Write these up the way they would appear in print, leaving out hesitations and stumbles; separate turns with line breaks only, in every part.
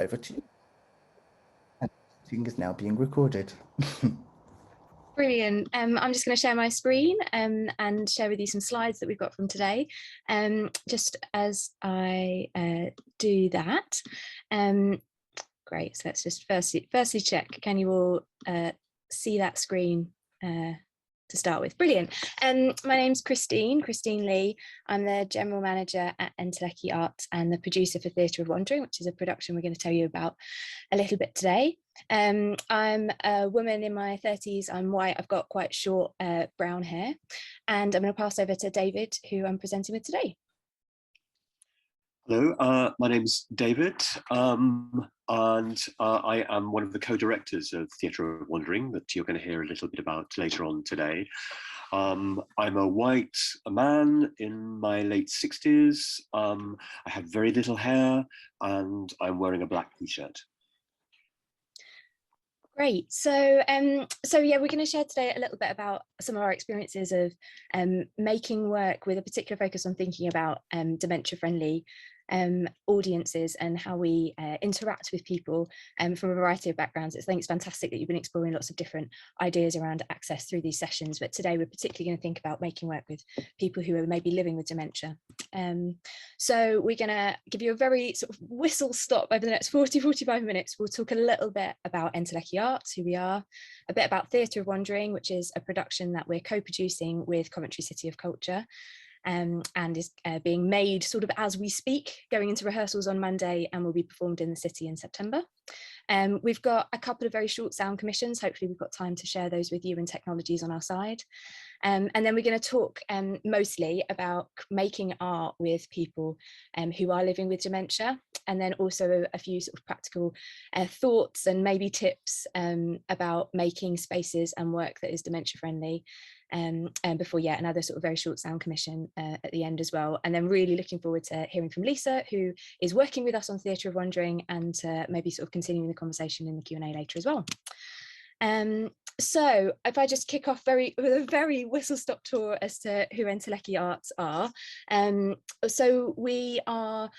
over to you. And the meeting is now being recorded.
Brilliant. I'm just going to share my screen and share with you some slides that we've got from today. Just as I do that, great. So let's just firstly check. Can you all see that screen to start with? Brilliant. My name's Christine Lee. I'm the General Manager at Entelechy Arts and the producer for Theatre of Wandering, which is a production we're going to tell you about a little bit today. I'm a woman in my 30s, I'm white, I've got quite short brown hair, and I'm going to pass over to David, who I'm presenting with today.
Hello, my name's David, and I am one of the co-directors of Theatre of Wandering that you're going to hear a little bit about later on today. I'm a white man in my late 60s, I have very little hair, and I'm wearing a black t-shirt.
Great. So yeah, we're going to share today a little bit about some of our experiences of making work with a particular focus on thinking about dementia-friendly audiences and how we interact with people from a variety of backgrounds. I think it's fantastic that you've been exploring lots of different ideas around access through these sessions, but today we're particularly going to think about making work with people who are maybe living with dementia. So we're going to give you a very sort of whistle stop over the next 45 minutes. We'll talk a little bit about Entelechy Arts, who we are, a bit about Theatre of Wandering, which is a production that we're co-producing with Coventry City of Culture, and is being made sort of as we speak, going into rehearsals on Monday, and will be performed in the city in September. We've got a couple of very short sound commissions. Hopefully we've got time to share those with you, and technologies on our side. And then we're going to talk mostly about making art with people who are living with dementia, and then also a few sort of practical thoughts and maybe tips about making spaces and work that is dementia friendly. And before another sort of very short sound commission at the end as well. And then really looking forward to hearing from Lisa, who is working with us on Theatre of Wandering, and maybe sort of continuing the conversation in the Q&A later as well. So if I just kick off with a very whistle-stop tour as to who Entelechy Arts are. So we are,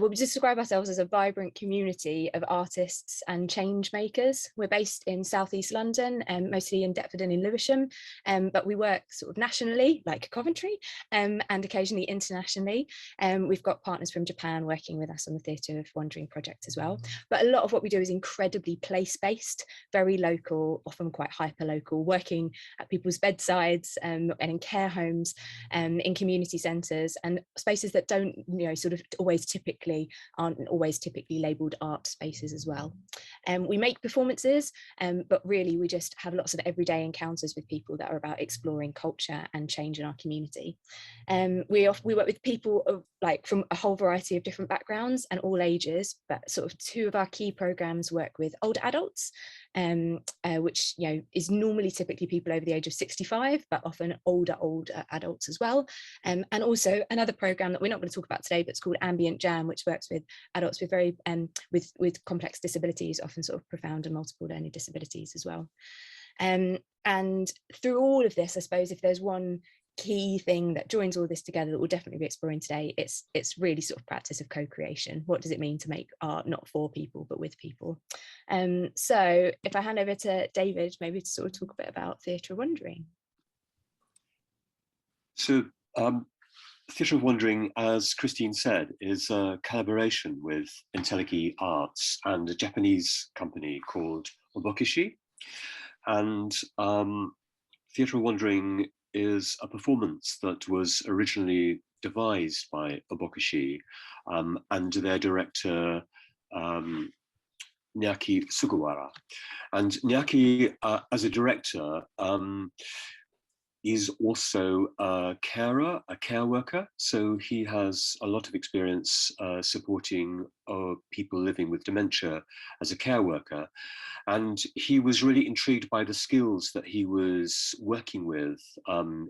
we describe ourselves as a vibrant community of artists and change makers. We're based in southeast London, mostly in Deptford and in Lewisham, but we work sort of nationally, like Coventry, and occasionally internationally. We've got partners from Japan working with us on the Theatre of Wandering project as well. But a lot of what we do is incredibly place-based, very local, often quite hyper-local, working at people's bedsides and in care homes, in community centres, and spaces that don't, sort of aren't always typically labelled art spaces as well. We make performances, but really we just have lots of everyday encounters with people that are about exploring culture and change in our community. We work with people from a whole variety of different backgrounds and all ages, but sort of two of our key programmes work with older adults, which is normally typically people over the age of 65, but often older adults as well. And also another programme that we're not going to talk about today, but it's called Ambient Jam, which works with adults with very with complex disabilities, often sort of profound and multiple learning disabilities as well. And through all of this, I suppose if there's one key thing that joins all this together that we'll definitely be exploring today, it's really sort of practice of co-creation. What does it mean to make art not for people but with people? So if I hand over to David, maybe to sort of talk a bit about Theatre of Wandering.
So Theatre of Wandering, as Christine said, is a collaboration with Entelechy Arts and a Japanese company called Obokishi. And Theatre of Wandering is a performance that was originally devised by Obokishi and their director Nyaki Sugawara. And Nyaki, as a director, is also a carer, a care worker. So he has a lot of experience supporting people living with dementia as a care worker. And he was really intrigued by the skills that he was working with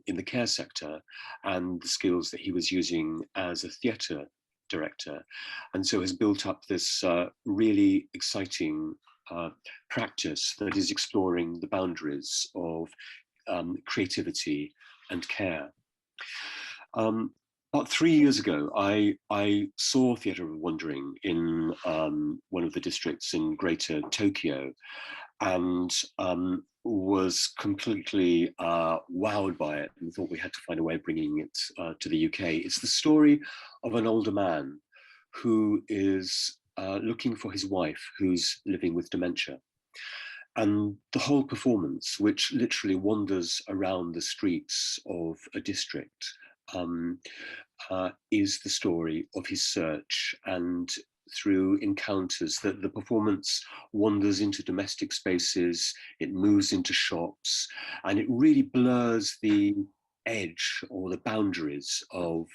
in the care sector and the skills that he was using as a theatre director. And so has built up this really exciting practice that is exploring the boundaries of creativity and care. About 3 years ago, I saw Theatre of Wandering in one of the districts in Greater Tokyo, and was completely wowed by it, and thought we had to find a way of bringing it to the UK. It's the story of an older man who is looking for his wife, who's living with dementia. And the whole performance, which literally wanders around the streets of a district, is the story of his search. And through encounters, that the performance wanders into domestic spaces, it moves into shops, and it really blurs the edge or the boundaries of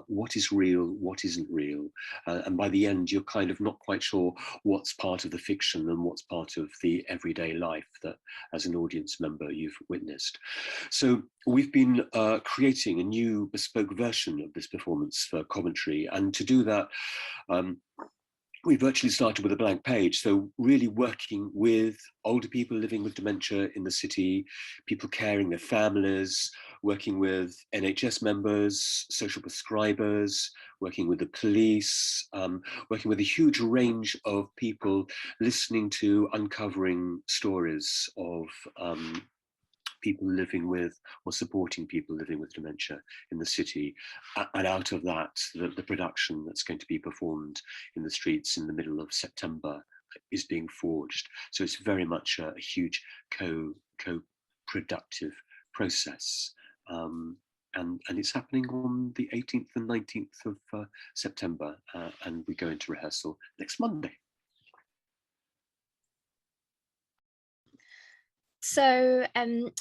what is real, what isn't real. And by the end, you're kind of not quite sure what's part of the fiction and what's part of the everyday life that as an audience member you've witnessed. So we've been creating a new bespoke version of this performance for Coventry, and to do that, we virtually started with a blank page. So really working with older people living with dementia in the city, people caring their families, working with NHS members, social prescribers, working with the police, working with a huge range of people, listening to, uncovering stories of people living with or supporting people living with dementia in the city. And out of that, the production that's going to be performed in the streets in the middle of September is being forged. So it's very much a huge co-productive process. And it's happening on the 18th and 19th of September, and we go into rehearsal next Monday.
So,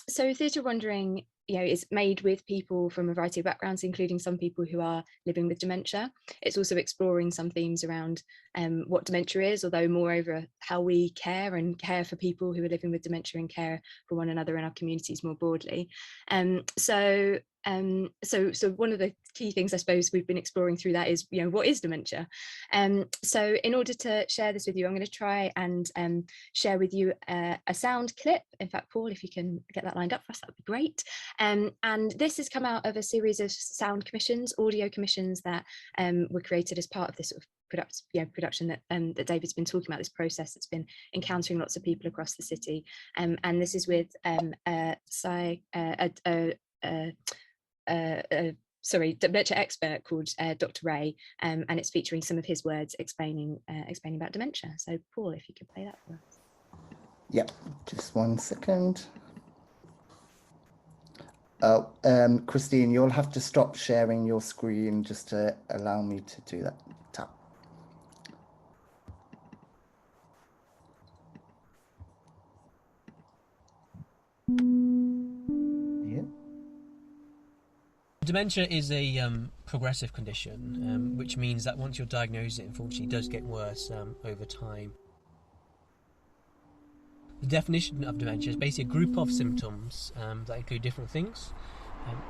so Theatre of Wandering, is made with people from a variety of backgrounds, including some people who are living with dementia. It's also exploring some themes around what dementia is, although moreover how we care for people who are living with dementia and care for one another in our communities more broadly. So one of the key things I suppose we've been exploring through that is, what is dementia? So in order to share this with you, I'm going to try and share with you a sound clip. In fact, Paul, if you can get that lined up for us, that would be great. And this has come out of a series of sound commissions, audio commissions that were created as part of this sort of production that that David's been talking about, this process that's been encountering lots of people across the city. And this is with dementia expert called Dr. Ray, and it's featuring some of his words explaining about dementia. So Paul, if you could play that for us.
Yep, just 1 second. Christine, you'll have to stop sharing your screen just to allow me to do that. Tap. Yeah.
Dementia is a progressive condition, which means that once you're diagnosed, it unfortunately does get worse over time. The definition of dementia is basically a group of symptoms that include different things.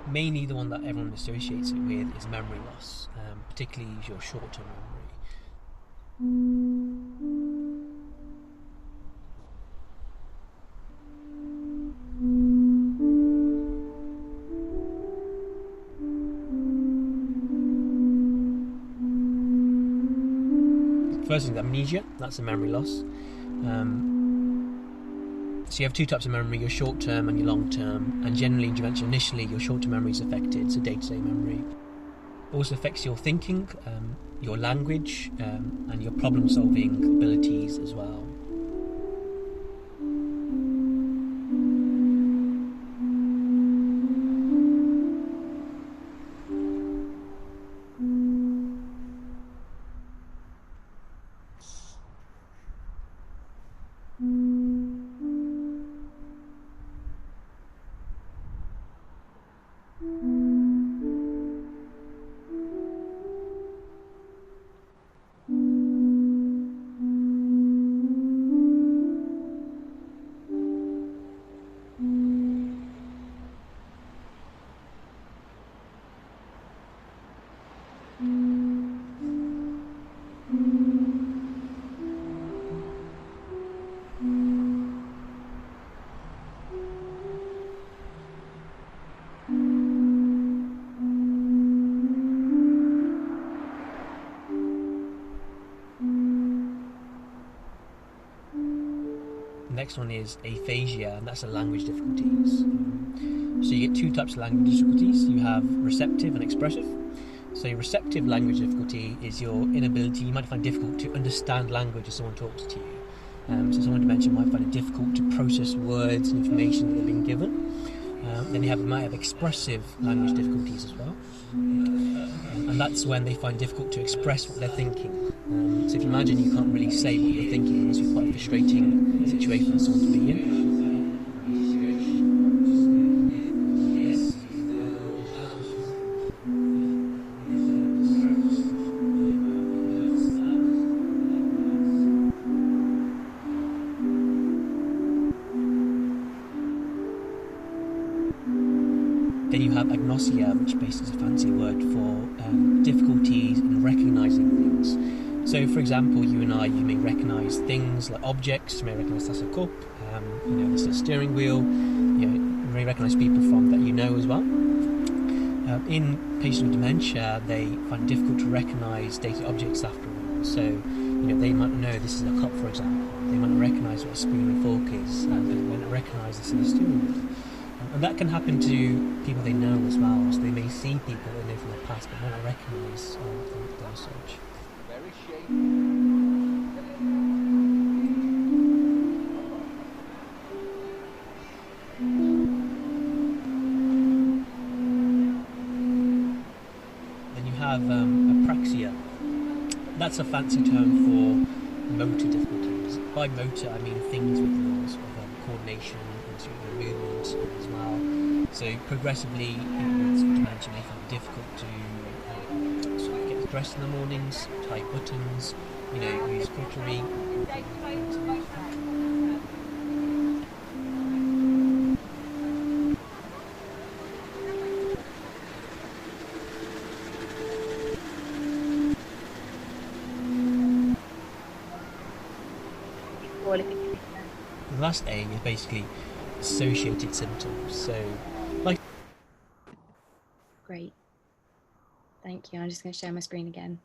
Mainly the one that everyone associates it with is memory loss, particularly your short-term memory. First thing is amnesia, that's a memory loss. So you have two types of memory, your short-term and your long-term, and generally in dementia initially your short-term memory is affected, so day-to-day memory. It also affects your thinking, your language, and your problem-solving abilities as well. next one is aphasia, and that's the language difficulties. So you get two types of language difficulties. You have receptive and expressive. So receptive language difficulty is your inability, you might find it difficult to understand language as someone talks to you. So someone with dementia might find it difficult to process words and information that they've been given. Then you might have expressive language difficulties as well. And that's when they find it difficult to express what they're thinking. So if you imagine you can't really say what you're thinking, it must be quite a frustrating situation for someone to be in. Then you have agnosia, which basically is a fancy word for difficulties in recognising things. So, for example, you and I, you may recognise things like objects. You may recognise that's a cup. This is a steering wheel. You may recognise people from that you know as well. In patients with dementia, they find it difficult to recognise daily objects after a while. So, they might know this is a cup, for example. They might not recognise what a spoon and fork is, and they might not recognise this is a steering wheel. And that can happen to people they know as well. So they may see people they know from their past, but might not recognise them as such.
Very shady.
Then you have apraxia. That's a fancy term for motor difficulties. By motor, I mean things with your sort of coordination and sort of movement as well. So progressively, people with dementia may find it difficult to sort of get dressed in the mornings, tie buttons, use cutlery. The last A is basically associated symptoms. So,
Great. Thank you. I'm just going to share my screen again.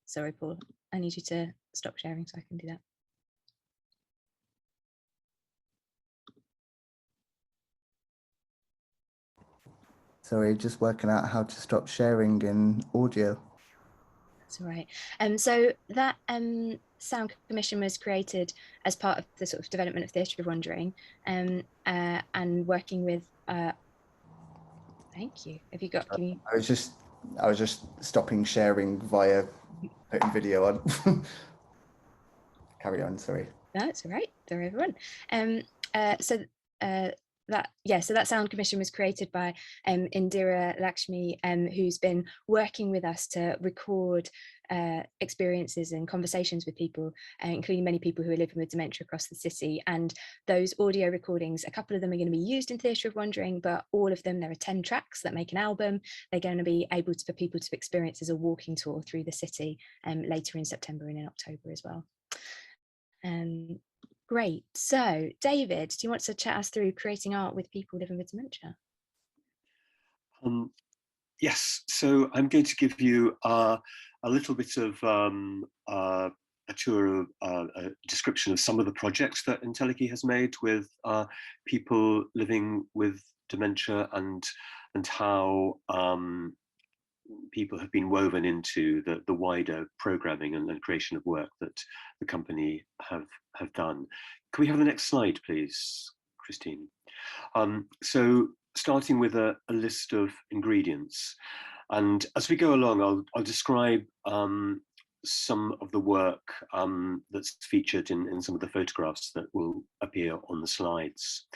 Sorry, Paul. I need you to stop sharing so I can do that.
Sorry, just working out how to stop sharing in audio.
That's all right. So that sound commission was created as part of the sort of development of Theatre of Wandering, and working with. Thank you. Have you got? Can you?
I was just stopping sharing via putting video on. Carry on. Sorry.
That's all right. Sorry, everyone. So that sound commission was created by Indira Lakshmi, who's been working with us to record experiences and conversations with people, including many people who are living with dementia across the city. And those audio recordings, a couple of them are going to be used in Theatre of Wandering, but all of them, there are 10 tracks that make an album. They're going to be able for people to experience as a walking tour through the city later in September and in October as well. Great. So, David, do you want to chat us through creating art with people living with dementia?
Yes. So I'm going to give you a little bit of a tour of a description of some of the projects that Entelechy has made with people living with dementia, and how people have been woven into the wider programming and creation of work that the company have done. Can we have the next slide, please, Christine? So starting with a list of ingredients, and as we go along, I'll describe some of the work that's featured in some of the photographs that will appear on the slides.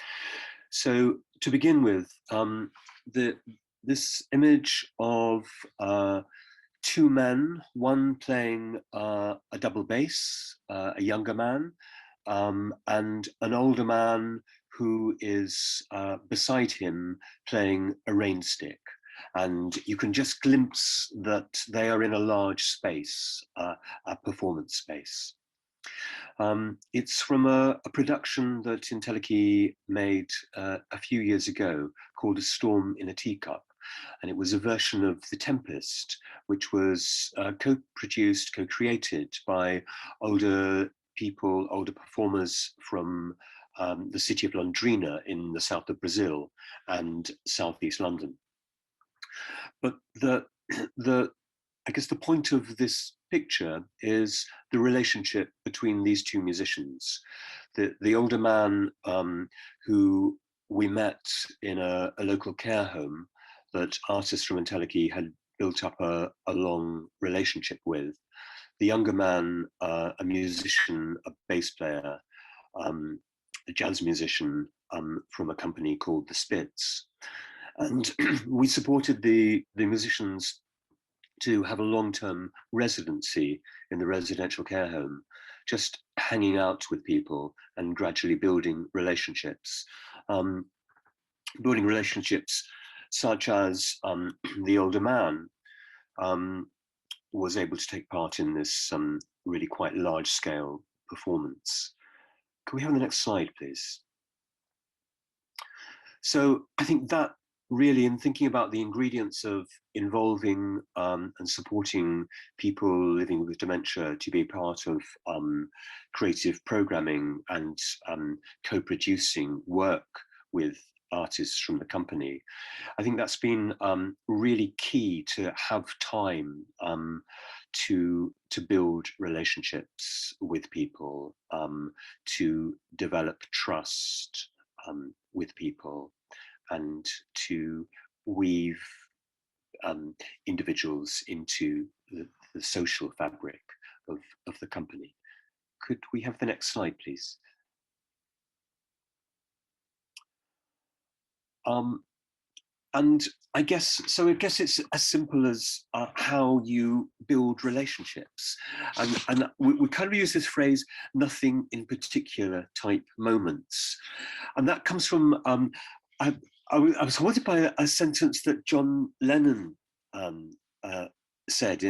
So to begin with, this image of two men, one playing a double bass, a younger man, and an older man who is beside him playing a rain stick. And you can just glimpse that they are in a large space, a performance space. It's from a production that Entelechy made a few years ago called A Storm in a Teacup. and it was a version of The Tempest, which was co-produced, co-created by older people, older performers from the city of Londrina in the south of Brazil and southeast London. But I guess the point of this picture is the relationship between these two musicians. The older man who we met in a local care home that artists from Entelechy had built up a long relationship with. The younger man, a musician, a bass player, a jazz musician from a company called the Spits. And we supported the musicians to have a long-term residency in the residential care home, just hanging out with people and gradually building relationships. Building relationships such as the older man was able to take part in this really quite large-scale performance. Can we have the next slide, please? So I think that really, in thinking about the ingredients of involving and supporting people living with dementia to be part of creative programming and co-producing work with artists from the company, I think that's been really key to have time to build relationships with people, to develop trust with people, and to weave individuals into the social fabric of the company. Could we have the next slide, please? And I guess it's as simple as how you build relationships. And we kind of use this phrase, nothing in particular type moments. And that comes from, I was haunted by a sentence that John Lennon said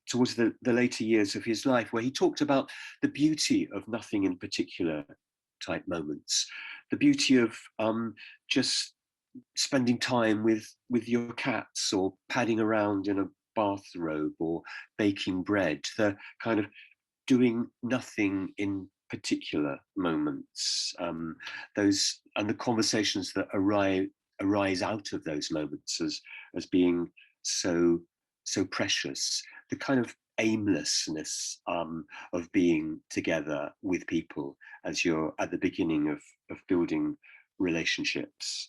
towards the later years of his life, where he talked about the beauty of nothing in particular type moments, the beauty of just spending time with your cats, or padding around in a bathrobe, or baking bread, the kind of doing nothing in particular moments, those and the conversations that arise out of those moments as being so precious, the kind of aimlessness of being together with people as you're at the beginning of building relationships.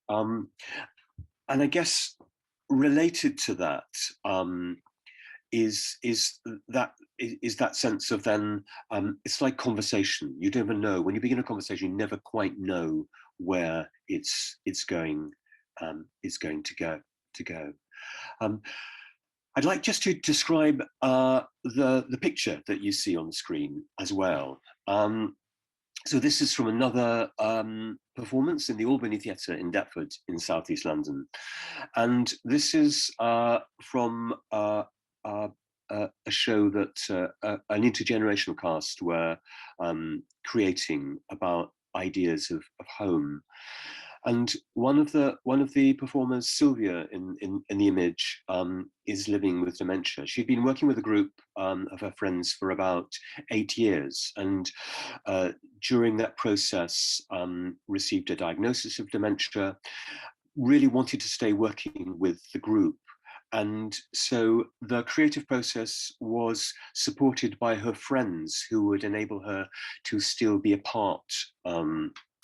And I guess related to that is that sense of then it's like conversation. You never know when you begin a conversation. You never quite know where it's going to go. I'd like just to describe the picture that you see on the screen as well. So this is from another performance in the Albany Theatre in Deptford in southeast London. And this is from a show that an intergenerational cast were creating about ideas of home. And one of the performers, Sylvia, in the image, is living with dementia. She'd been working with a group of her friends for about 8 years, and during that process, received a diagnosis of dementia. Really wanted to stay working with the group. And so the creative process was supported by her friends, who would enable her to still be a part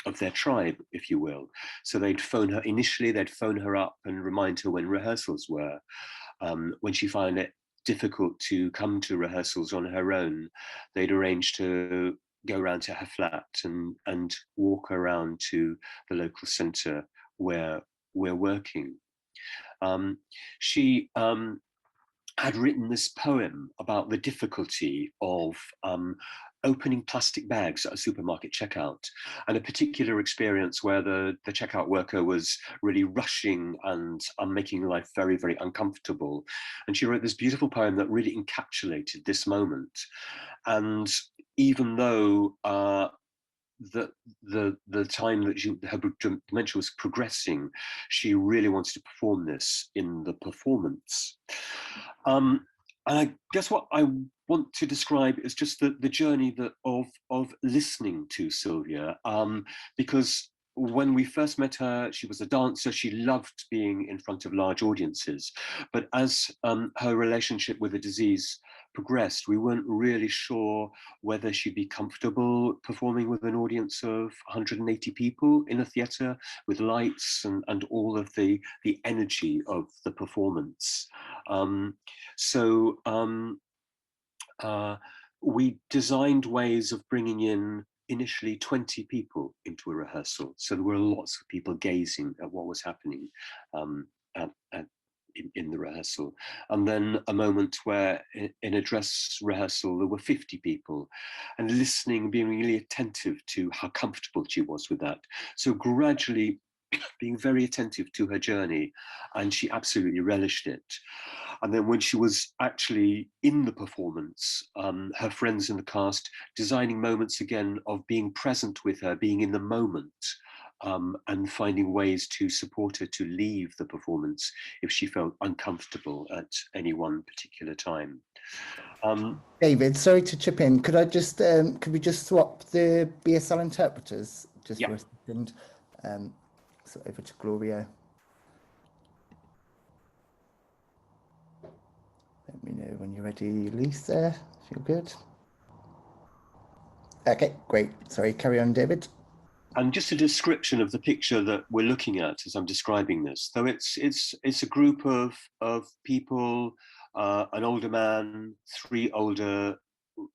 of their tribe, if you will. So they'd phone her, initially they'd phone her up and remind her when rehearsals were. When she found it difficult to come to rehearsals on her own, they'd arrange to go around to her flat and walk around to the local centre where we're working. She had written this poem about the difficulty of opening plastic bags at a supermarket checkout, and a particular experience where the checkout worker was really rushing and making life very, very uncomfortable. And she wrote this beautiful poem that really encapsulated this moment. And even though the time that her dementia was progressing, she really wanted to perform this in the performance. And I guess what I want to describe is just the journey of listening to Sylvia, because when we first met her, she was a dancer. She loved being in front of large audiences. But as her relationship with the disease progressed, we weren't really sure whether she'd be comfortable performing with an audience of 180 people in a theatre with lights and all of the energy of the performance. We designed ways of bringing in initially 20 people into a rehearsal. So there were lots of people gazing at what was happening in the rehearsal. And then a moment where in a dress rehearsal, there were 50 people, and listening, being really attentive to how comfortable she was with that. So gradually being very attentive to her journey, and she absolutely relished it. And then when she was actually in the performance, her friends in the cast designing moments again of being present with her, being in the moment, and finding ways to support her to leave the performance if she felt uncomfortable at any one particular time.
David, sorry to chip in. Could I just could we just swap the BSL interpreters just for a second? So over to Gloria. Let me know when you're ready, Lisa. If you're good. Okay, great. Sorry, carry on, David.
And just a description of the picture that we're looking at as I'm describing this. So it's a group of people, an older man, 3 older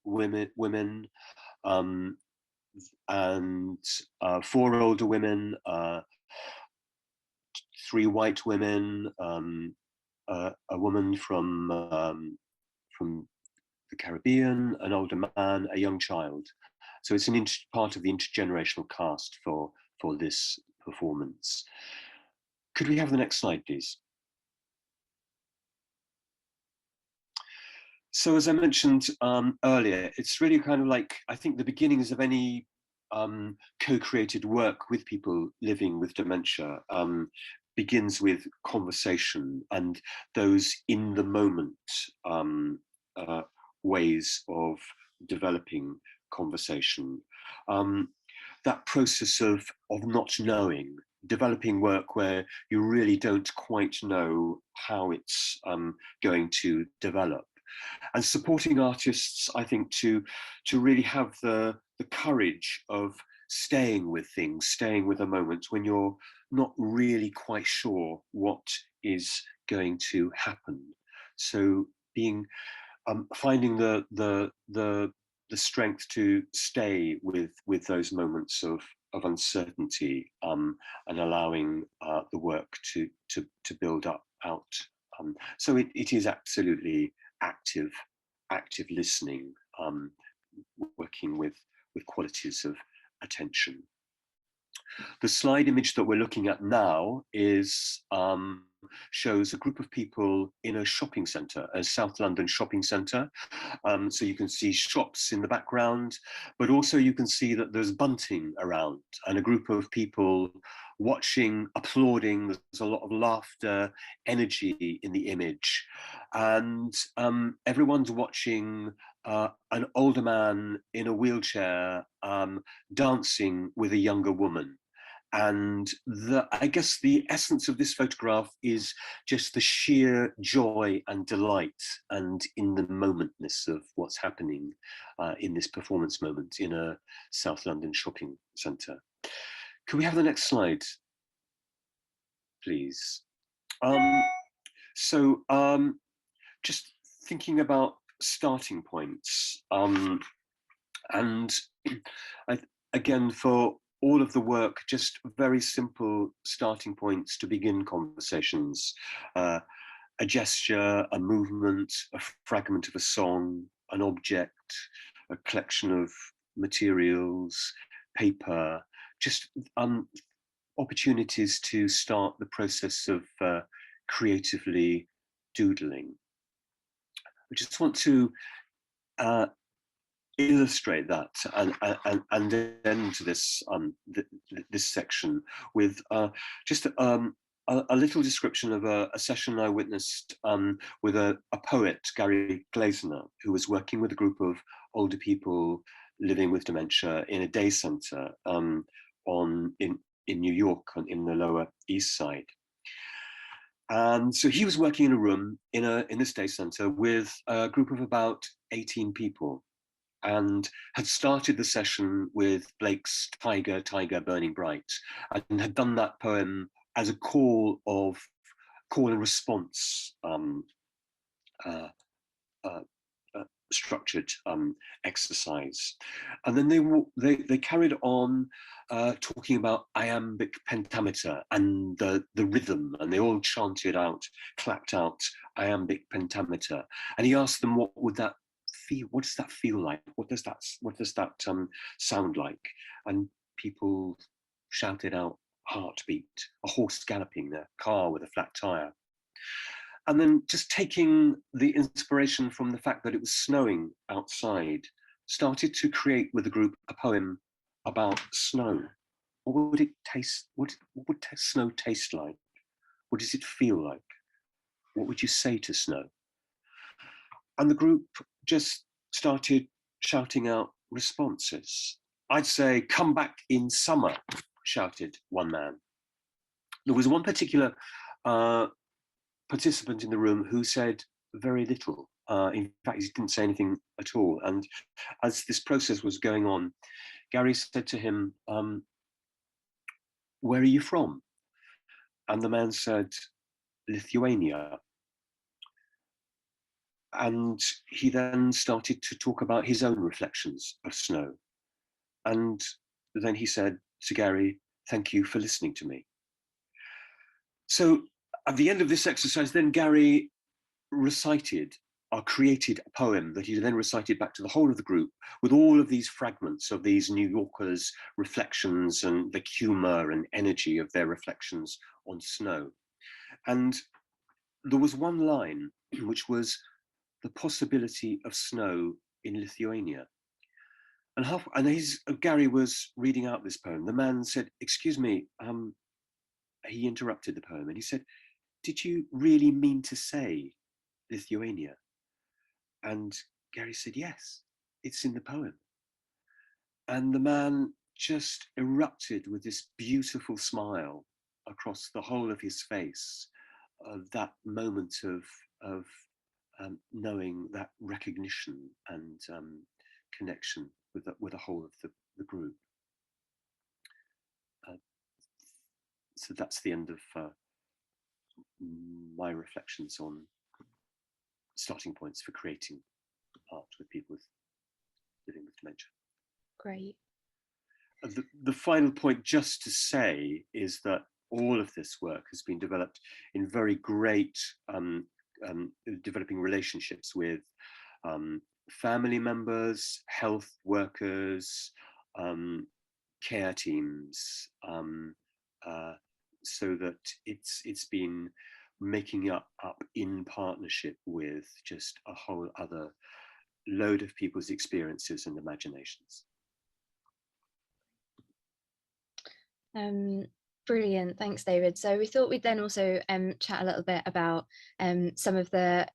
women, and 4 older women, 3 white women, a woman from the Caribbean, an older man, a young child. So it's part of the intergenerational cast for this performance. Could we have the next slide, please? So as I mentioned earlier, it's really kind of like, I think the beginnings of any co-created work with people living with dementia begins with conversation and those in the moment ways of developing conversation. That process of not knowing, developing work where you really don't quite know how it's going to develop. And supporting artists, I think, to really have the courage of staying with things, staying with a moment when you're not really quite sure what is going to happen. So being finding the strength to stay with those moments of uncertainty, and allowing the work to build out. So it is absolutely active listening, working with qualities of attention. The slide image that we're looking at now is shows a group of people in a shopping centre, a South London shopping centre. So you can see shops in the background, but also you can see that there's bunting around and a group of people watching, applauding. There's a lot of laughter, energy in the image. And everyone's watching an older man in a wheelchair dancing with a younger woman. And I guess the essence of this photograph is just the sheer joy and delight and in the momentness of what's happening in this performance moment in a South London shopping centre. Could we have the next slide, please? Just thinking about starting points, and again, for all of the work, just very simple starting points to begin conversations. A gesture, a movement, a fragment of a song, an object, a collection of materials, paper, just opportunities to start the process of creatively doodling. I just want to illustrate that and end this this section with just a little description of a session I witnessed with a poet, Gary Glazner, who was working with a group of older people living with dementia in a day centre in New York, in the Lower East Side. And so he was working in a room in this day centre with a group of about 18 people, and had started the session with Blake's Tiger, Tiger Burning Bright, and had done that poem as a call and response structured exercise. And then they carried on talking about iambic pentameter and the rhythm, and they all chanted out, clapped out iambic pentameter. And he asked them, what would that feel? What does that feel like? What does that sound like? And people shouted out, heartbeat, a horse galloping, a car with a flat tire. And then, just taking the inspiration from the fact that it was snowing outside, started to create with the group a poem about snow. What would it taste? What would snow taste like? What does it feel like? What would you say to snow? And the group just started shouting out responses. I'd say, come back in summer, shouted one man. There was one particular participant in the room who said very little. In fact, he didn't say anything at all. And as this process was going on, Gary said to him, where are you from? And the man said, Lithuania. And he then started to talk about his own reflections of snow. And then he said to Gary, thank you for listening to me. So at the end of this exercise, then Gary recited or created a poem that he then recited back to the whole of the group with all of these fragments of these New Yorkers' reflections and the humor and energy of their reflections on snow. And there was one line which was the possibility of snow in Lithuania. And Gary was reading out this poem. The man said, excuse me, he interrupted the poem and he said, did you really mean to say Lithuania? And Gary said, yes, it's in the poem. And the man just erupted with this beautiful smile across the whole of his face, that moment of knowing, that recognition and connection with the whole of the group. So that's the end of my reflections on starting points for creating art with people living with dementia.
Great.
The final point just to say is that all of this work has been developed in very great developing relationships with family members, health workers, care teams, so that it's been making up in partnership with just a whole other load of people's experiences and imaginations.
Brilliant, thanks David. So we thought we'd then also chat a little bit about some of the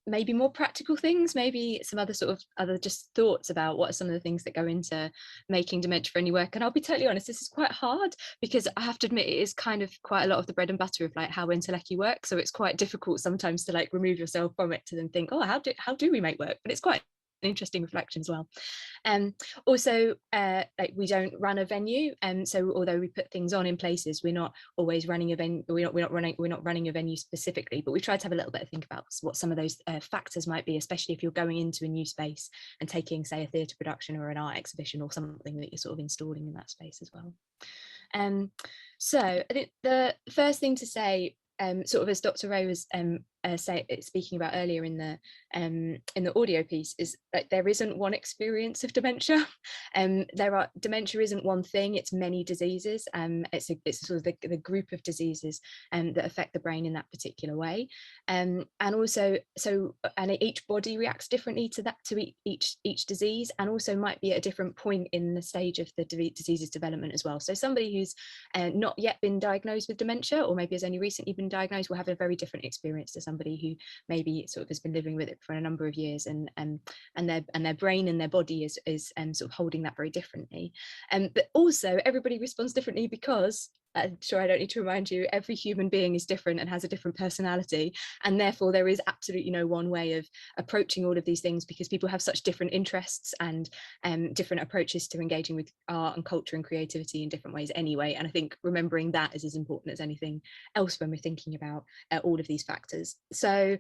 maybe more practical things, maybe some other sort of other just thoughts about what are some of the things that go into making dementia friendly work. And I'll be totally honest, this is quite hard because I have to admit it is kind of quite a lot of the bread and butter of like how Entelechy works. So it's quite difficult sometimes to like remove yourself from it to then think, oh, how do we make work? But it's quite an interesting reflection as well. Also, like we don't run a venue, and so although we put things on in places, we're not always running a venue. We're not running a venue specifically, but we try to have a little bit of think about what some of those factors might be, especially if you're going into a new space and taking, say, a theatre production or an art exhibition or something that you're sort of installing in that space as well. So I think the first thing to say, sort of as Dr. Ray was speaking about earlier in the audio piece, is that there isn't one experience of dementia. Dementia isn't one thing; it's many diseases. It's sort of the group of diseases that affect the brain in that particular way, and also each body reacts differently to each disease, and also might be at a different point in the stage of the disease's development as well. So somebody who's not yet been diagnosed with dementia, or maybe has only recently been diagnosed, will have a very different experience to somebody who maybe sort of has been living with it for a number of years, and their brain and their body is sort of holding that very differently. But also everybody responds differently, because I'm sure I don't need to remind you, every human being is different and has a different personality, and therefore there is absolutely no one way of approaching all of these things, because people have such different interests and different approaches to engaging with art and culture and creativity in different ways anyway. And I think remembering that is as important as anything else when we're thinking about all of these factors. So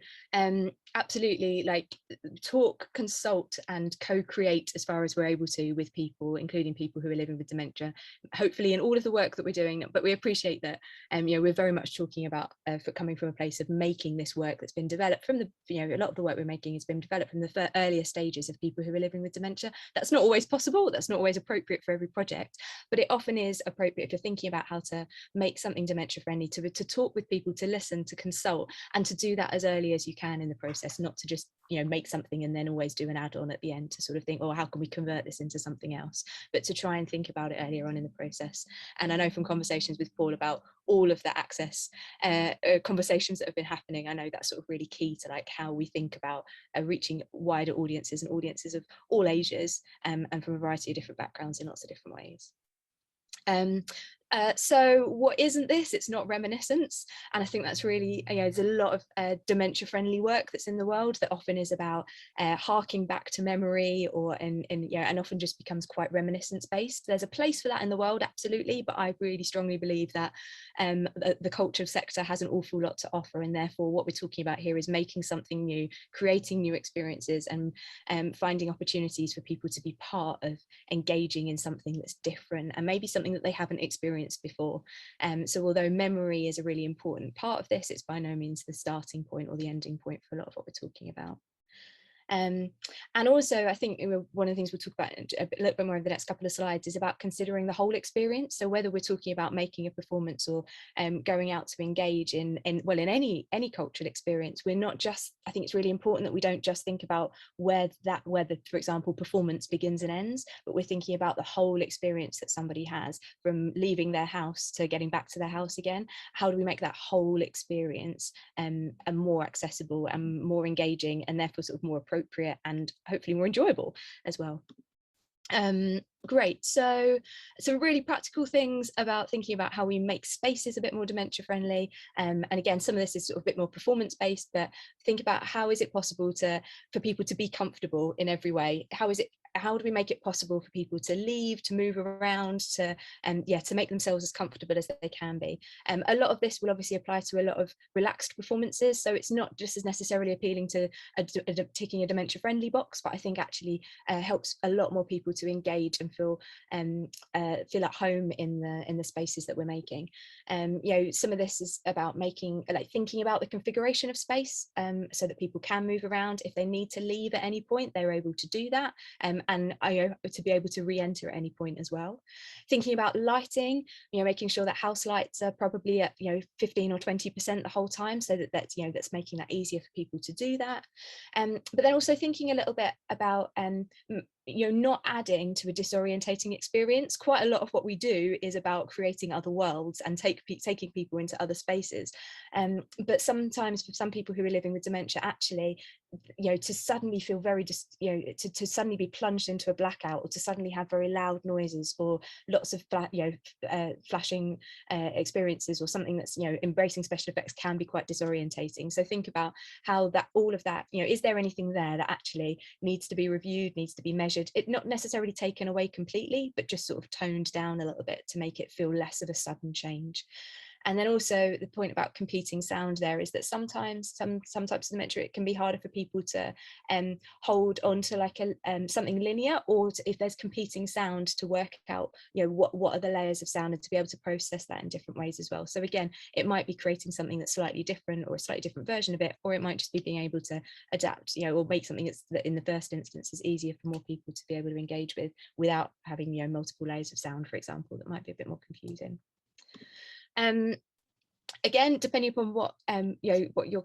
absolutely, like, talk, consult and co-create as far as we're able to with people, including people who are living with dementia, hopefully in all of the work that we're doing. But we appreciate that we're very much talking about coming from a place of making this work that's been developed from a lot of the work we're making has been developed from the earlier stages of people who are living with dementia. That's not always possible, that's not always appropriate for every project, but it often is appropriate if you're thinking about how to make something dementia friendly, to talk with people, to listen, to consult, and to do that as early as you can in the process, not to just make something and then always do an add-on at the end to sort of think, oh, how can we convert this into something else, but to try and think about it earlier on in the process. And I know from conversations with Paul about all of the access conversations that have been happening, I know that's sort of really key to like how we think about reaching wider audiences, and audiences of all ages, and from a variety of different backgrounds in lots of different ways. So what isn't this? It's not reminiscence, and I think that's really, there's a lot of dementia friendly work that's in the world that often is about harking back to memory, and often just becomes quite reminiscence based. There's a place for that in the world, absolutely, but I really strongly believe that the culture sector has an awful lot to offer, and therefore what we're talking about here is making something new, creating new experiences, and finding opportunities for people to be part of engaging in something that's different, and maybe something that they haven't experienced before. So although memory is a really important part of this, it's by no means the starting point or the ending point for a lot of what we're talking about. And also, I think one of the things we'll talk about a little bit more over the next couple of slides is about considering the whole experience. So whether we're talking about making a performance or going out to engage in any cultural experience, we're not just, I think it's really important that we don't just think about where the, for example, performance begins and ends, but we're thinking about the whole experience that somebody has from leaving their house to getting back to their house again. How do we make that whole experience more accessible and more engaging, and therefore sort of more appropriate and hopefully more enjoyable as well. Great, so some really practical things about thinking about how we make spaces a bit more dementia friendly, and again, some of this is sort of a bit more performance based, but think about how is it possible for people to be comfortable in every way. How do we make it possible for people to leave, to move around, to make themselves as comfortable as they can be. A lot of this will obviously apply to a lot of relaxed performances, so it's not just as necessarily appealing to ticking a dementia friendly box, but I think actually helps a lot more people to engage and feel at home in the spaces that we're making. Some of this is about thinking about the configuration of space, so that people can move around. If they need to leave at any point, they're able to do that, and to be able to re-enter at any point as well. Thinking about lighting, making sure that house lights are probably at 15 or 20% the whole time, so that's making that easier for people to do that. But then also thinking a little bit about not adding to a disorientating experience. Quite a lot of what we do is about creating other worlds and taking people into other spaces. But sometimes for some people who are living with dementia, actually, to suddenly feel very to suddenly be plunged into a blackout, or to suddenly have very loud noises or lots of flashing experiences, or something that's embracing special effects, can be quite disorientating. So think about how all of that, is there anything there that actually needs to be reviewed, needs to be measured? It not necessarily taken away completely, but just sort of toned down a little bit to make it feel less of a sudden change. And then also the point about competing sound there is that sometimes some types of dementia, it can be harder for people to hold on to like a something linear, or if there's competing sound, to work out, you know, what are the layers of sound, and to be able to process that in different ways as well. So again, it might be creating something that's slightly different, or a slightly different version of it, or it might just be being able to adapt, you know, or make something that in the first instance is easier for more people to be able to engage with without having, you know, multiple layers of sound, for example, that might be a bit more confusing. Again, depending upon what you know, what your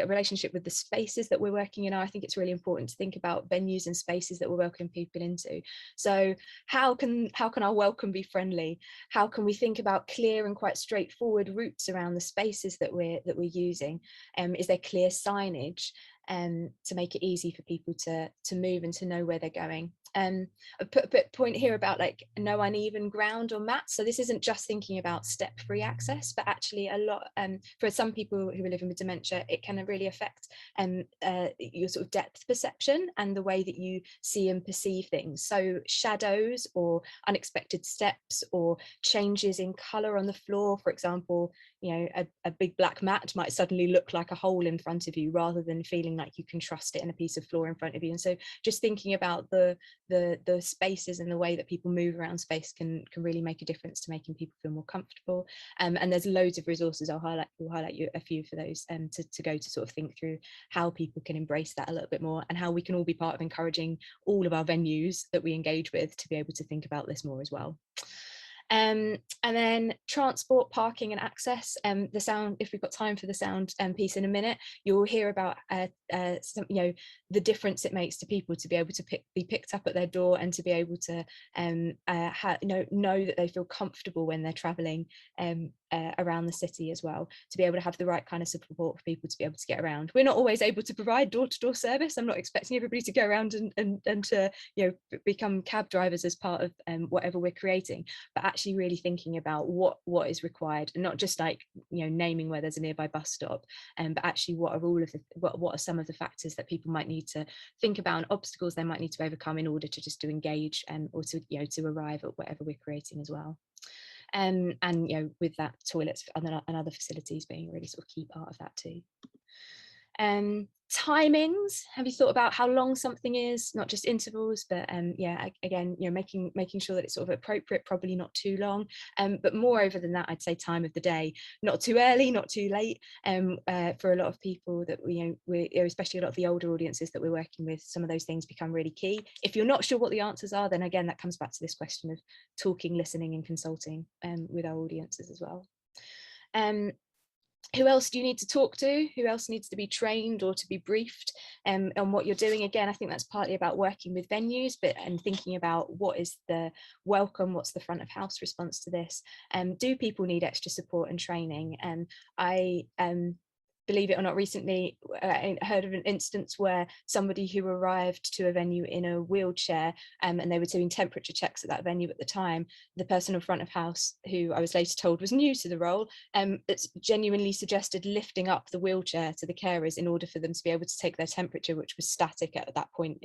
relationship with the spaces that we're working in are, I think it's really important to think about venues and spaces that we're welcoming people into. So how can our welcome be friendly? How can we think about clear and quite straightforward routes around the spaces that we're using? Is there clear signage to make it easy for people to move and to know where they're going? I put a bit point here about like no uneven ground or mats. So this isn't just thinking about step-free access, but actually a lot for some people who are living with dementia, it can really affect your sort of depth perception and the way that you see and perceive things. So shadows or unexpected steps or changes in color on the floor, for example, you know, a big black mat might suddenly look like a hole in front of you rather than feeling like you can trust it in a piece of floor in front of you. And so just thinking about the spaces and the way that people move around space can really make a difference to making people feel more comfortable. And there's loads of resources. We'll highlight you a few for those to go to sort of think through how people can embrace that a little bit more, and how we can all be part of encouraging all of our venues that we engage with to be able to think about this more as well. And then transport, parking and access. The sound, if we've got time for the sound piece in a minute, you'll hear about some, you know, the difference it makes to people to be able to be picked up at their door, and to be able to know that they feel comfortable when they're traveling around the city as well, to be able to have the right kind of support for people to be able to get around. We're not always able to provide door-to-door service. I'm not expecting everybody to go around and to, you know, become cab drivers as part of whatever we're creating, but actually really thinking about what is required, and not just like, you know, naming where there's a nearby bus stop, but actually what are some of the factors that people might need to think about, and obstacles they might need to overcome in order to engage or to, you know, to arrive at whatever we're creating as well. And you know, with that, toilets and other facilities being a really sort of key part of that too. Timings, have you thought about how long something is, not just intervals, but yeah, again, you know, making sure that it's sort of appropriate, probably not too long, but moreover than that, I'd say time of the day, not too early, not too late. For a lot of people that we're especially a lot of the older audiences that we're working with, some of those things become really key. If you're not sure what the answers are, then again, that comes back to this question of talking, listening and consulting with our audiences as well. Who else do you need to talk to? Who else needs to be trained or to be briefed on what you're doing? Again, I think that's partly about working with venues, and thinking about what is the welcome, what's the front of house response to this? Do people need extra support and training? I believe it or not, recently I heard of an instance where somebody who arrived to a venue in a wheelchair, and they were doing temperature checks at that venue at the time, the person in front of house, who I was later told was new to the role, it's genuinely suggested lifting up the wheelchair to the carers in order for them to be able to take their temperature, which was static at that point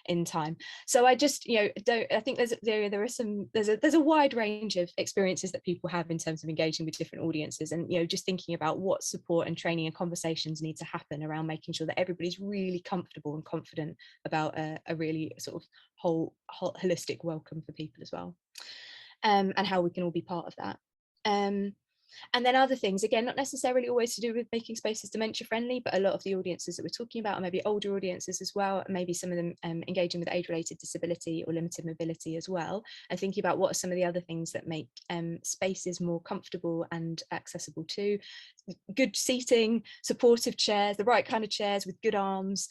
in time. So I just, you know, I think there's a wide range of experiences that people have in terms of engaging with different audiences, and, you know, just thinking about what support and training and conversations need to happen around making sure that everybody's really comfortable and confident about a really sort of whole holistic welcome for people as well, and how we can all be part of that. And then other things, again, not necessarily always to do with making spaces dementia friendly, but a lot of the audiences that we're talking about are maybe older audiences as well, and maybe some of them engaging with age-related disability or limited mobility as well, and thinking about what are some of the other things that make spaces more comfortable and accessible too. Good seating, supportive chairs, the right kind of chairs with good arms,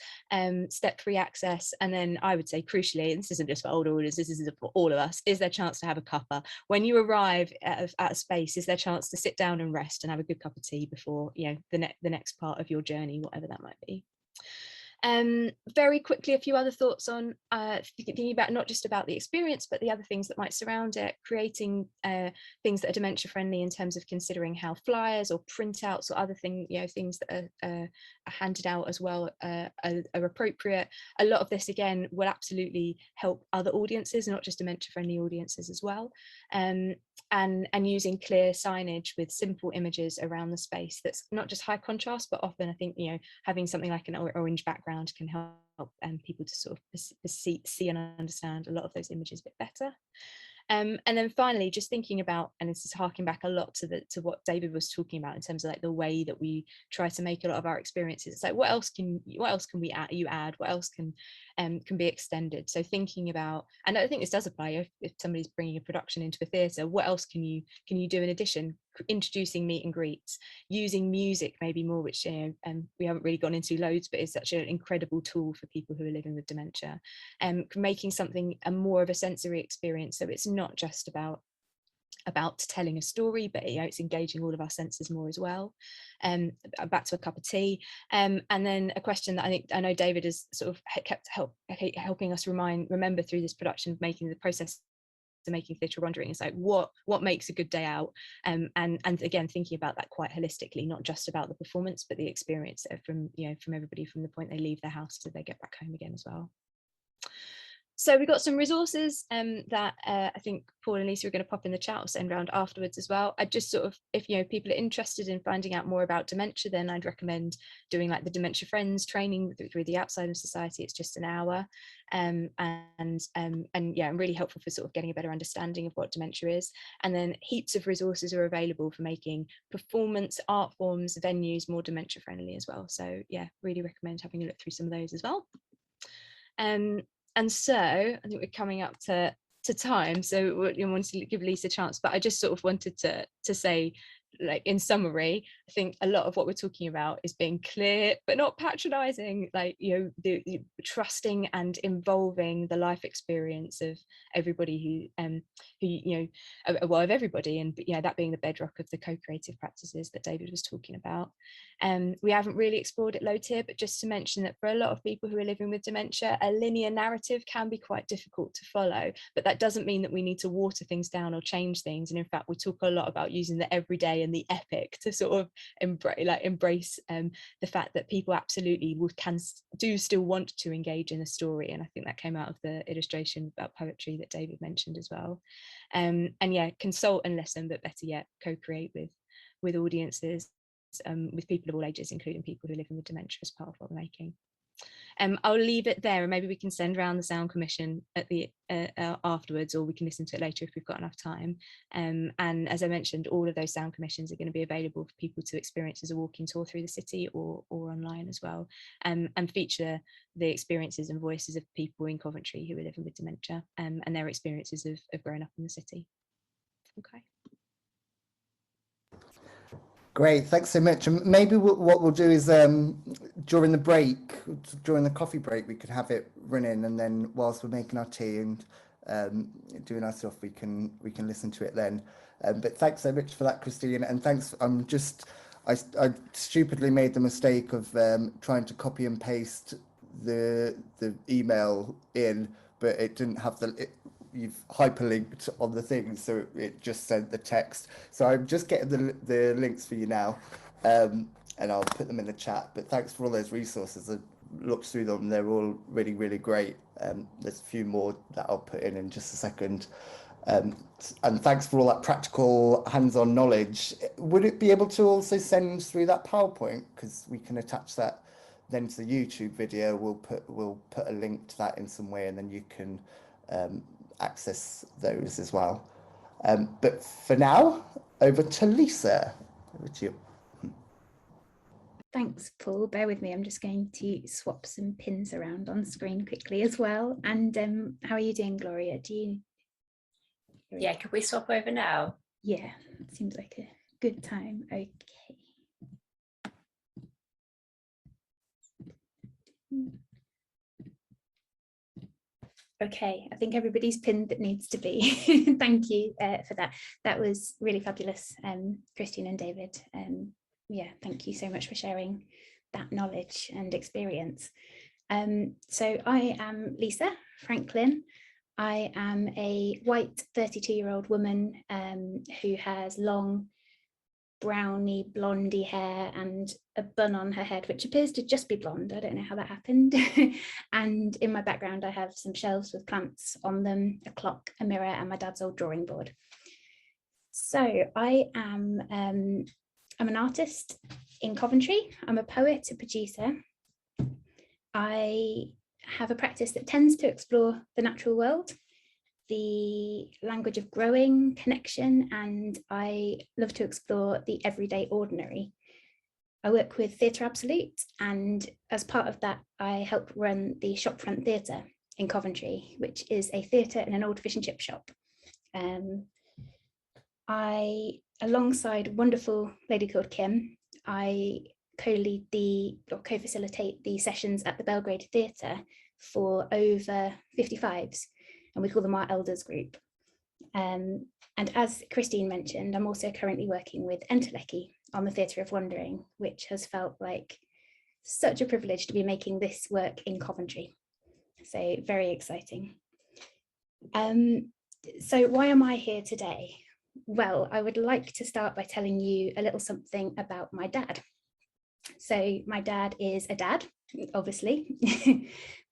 step-free access, and then I would say crucially, and this isn't just for older audiences, this is for all of us, is there a chance to have a cuppa? When you arrive at a space, is there a chance to sit down and rest and have a good cup of tea before, you know, the next part of your journey, whatever that might be? Very quickly, a few other thoughts on thinking about not just about the experience, but the other things that might surround it, creating things that are dementia friendly in terms of considering how flyers or printouts or other things, you know, things that are handed out as well are appropriate. A lot of this, again, will absolutely help other audiences, not just dementia friendly audiences as well. using clear signage with simple images around the space that's not just high contrast, but often I think, you know, having something like an orange background can help people to sort of see and understand a lot of those images a bit better. And then finally, just thinking about, and this is harking back a lot to what David was talking about in terms of like the way that we try to make a lot of our experiences. It's like, what else can we add? What else can be extended? So thinking about, and I think this does apply if somebody's bringing a production into a theatre, what else can you do in addition? Introducing meet and greets, using music maybe more, which, you know, we haven't really gone into loads, but it's such an incredible tool for people who are living with dementia, and making something more of a sensory experience, so it's not just about telling a story, but, you know, it's engaging all of our senses more as well. Back to a cup of tea, and then a question that I know David has sort of kept helping us remember through this production, making the process to making theatre wandering, is like what makes a good day out, and again thinking about that quite holistically, not just about the performance but the experience from, you know, from everybody from the point they leave their house to they get back home again as well. So we've got some resources that I think Paul and Lisa are going to pop in the chat or send around afterwards as well. I just sort of, if, you know, people are interested in finding out more about dementia, then I'd recommend doing like the Dementia Friends training through the Alzheimer's Society. It's just an hour, and yeah, really helpful for sort of getting a better understanding of what dementia is. And then heaps of resources are available for making performance, art forms, venues more dementia friendly as well. So yeah, really recommend having a look through some of those as well. And so I think we're coming up to time, so we wanted to give Lisa a chance, but I just sort of wanted to say, like, in summary, I think a lot of what we're talking about is being clear but not patronizing, like, you know, the trusting and involving the life experience of everybody who you know, well, of everybody, and yeah, that being the bedrock of the co-creative practices that David was talking about. We haven't really explored it loads here, but just to mention that for a lot of people who are living with dementia, a linear narrative can be quite difficult to follow, but that doesn't mean that we need to water things down or change things. And in fact, we talk a lot about using the everyday and the epic to sort of embrace the fact that people absolutely do still want to engage in a story. And I think that came out of the illustration about poetry that David mentioned as well. And yeah, consult and listen, but better yet, co-create with audiences, with people of all ages, including people who live with dementia, as part of what we're making. I'll leave it there, and maybe we can send around the sound commission at the afterwards, or we can listen to it later if we've got enough time. And as I mentioned, all of those sound commissions are going to be available for people to experience as a walking tour through the city, or online as well, and feature the experiences and voices of people in Coventry who are living with dementia, and their experiences of growing up in the city. Okay.
Great, thanks so much. And maybe what we'll do is during the coffee break, we could have it running, and then whilst we're making our tea and doing our stuff, we can listen to it then. But thanks so much for that, Christine, and thanks. I stupidly made the mistake of trying to copy and paste the email in, but it didn't have you've hyperlinked on the thing, so it just sent the text. So I'm just getting the links for you now, and I'll put them in the chat. But thanks for all those resources. I looked through them; they're all really, really great. There's a few more that I'll put in just a second. And thanks for all that practical, hands-on knowledge. Would it be able to also send through that PowerPoint, because we can attach that then to the YouTube video? We'll put a link to that in some way, and then you can access those as well. But for now, over to Lisa. Over to you.
Thanks, Paul. Bear with me. I'm just going to swap some pins around on screen quickly as well. And how are you doing, Gloria?
Yeah, could we swap over now?
Yeah, seems like a good time. Okay. Okay, I think everybody's pinned that needs to be. Thank you for that. That was really fabulous, Christine and David. Yeah, thank you so much for sharing that knowledge and experience. So I am Lisa Franklin. I am a white 32-year-old woman who has long browny blondie hair and a bun on her head, which appears to just be blonde. I don't know how that happened. And in my background, I have some shelves with plants on them, a clock, a mirror, and my dad's old drawing board. So I am I'm an artist in Coventry. I'm a poet, a producer. I have a practice that tends to explore the natural world, the language of growing, connection, and I love to explore the everyday ordinary. I work with Theatre Absolute, and as part of that, I help run the Shopfront Theatre in Coventry, which is a theatre in an old fish and chip shop. Alongside a wonderful lady called Kim, I co-lead or co-facilitate the sessions at the Belgrade Theatre for over 55s, and we call them our elders group. And as Christine mentioned, I'm also currently working with Entelechy on the Theatre of Wandering, which has felt like such a privilege to be making this work in Coventry. So very exciting. So why am I here today? Well, I would like to start by telling you a little something about my dad. So my dad is a dad, obviously.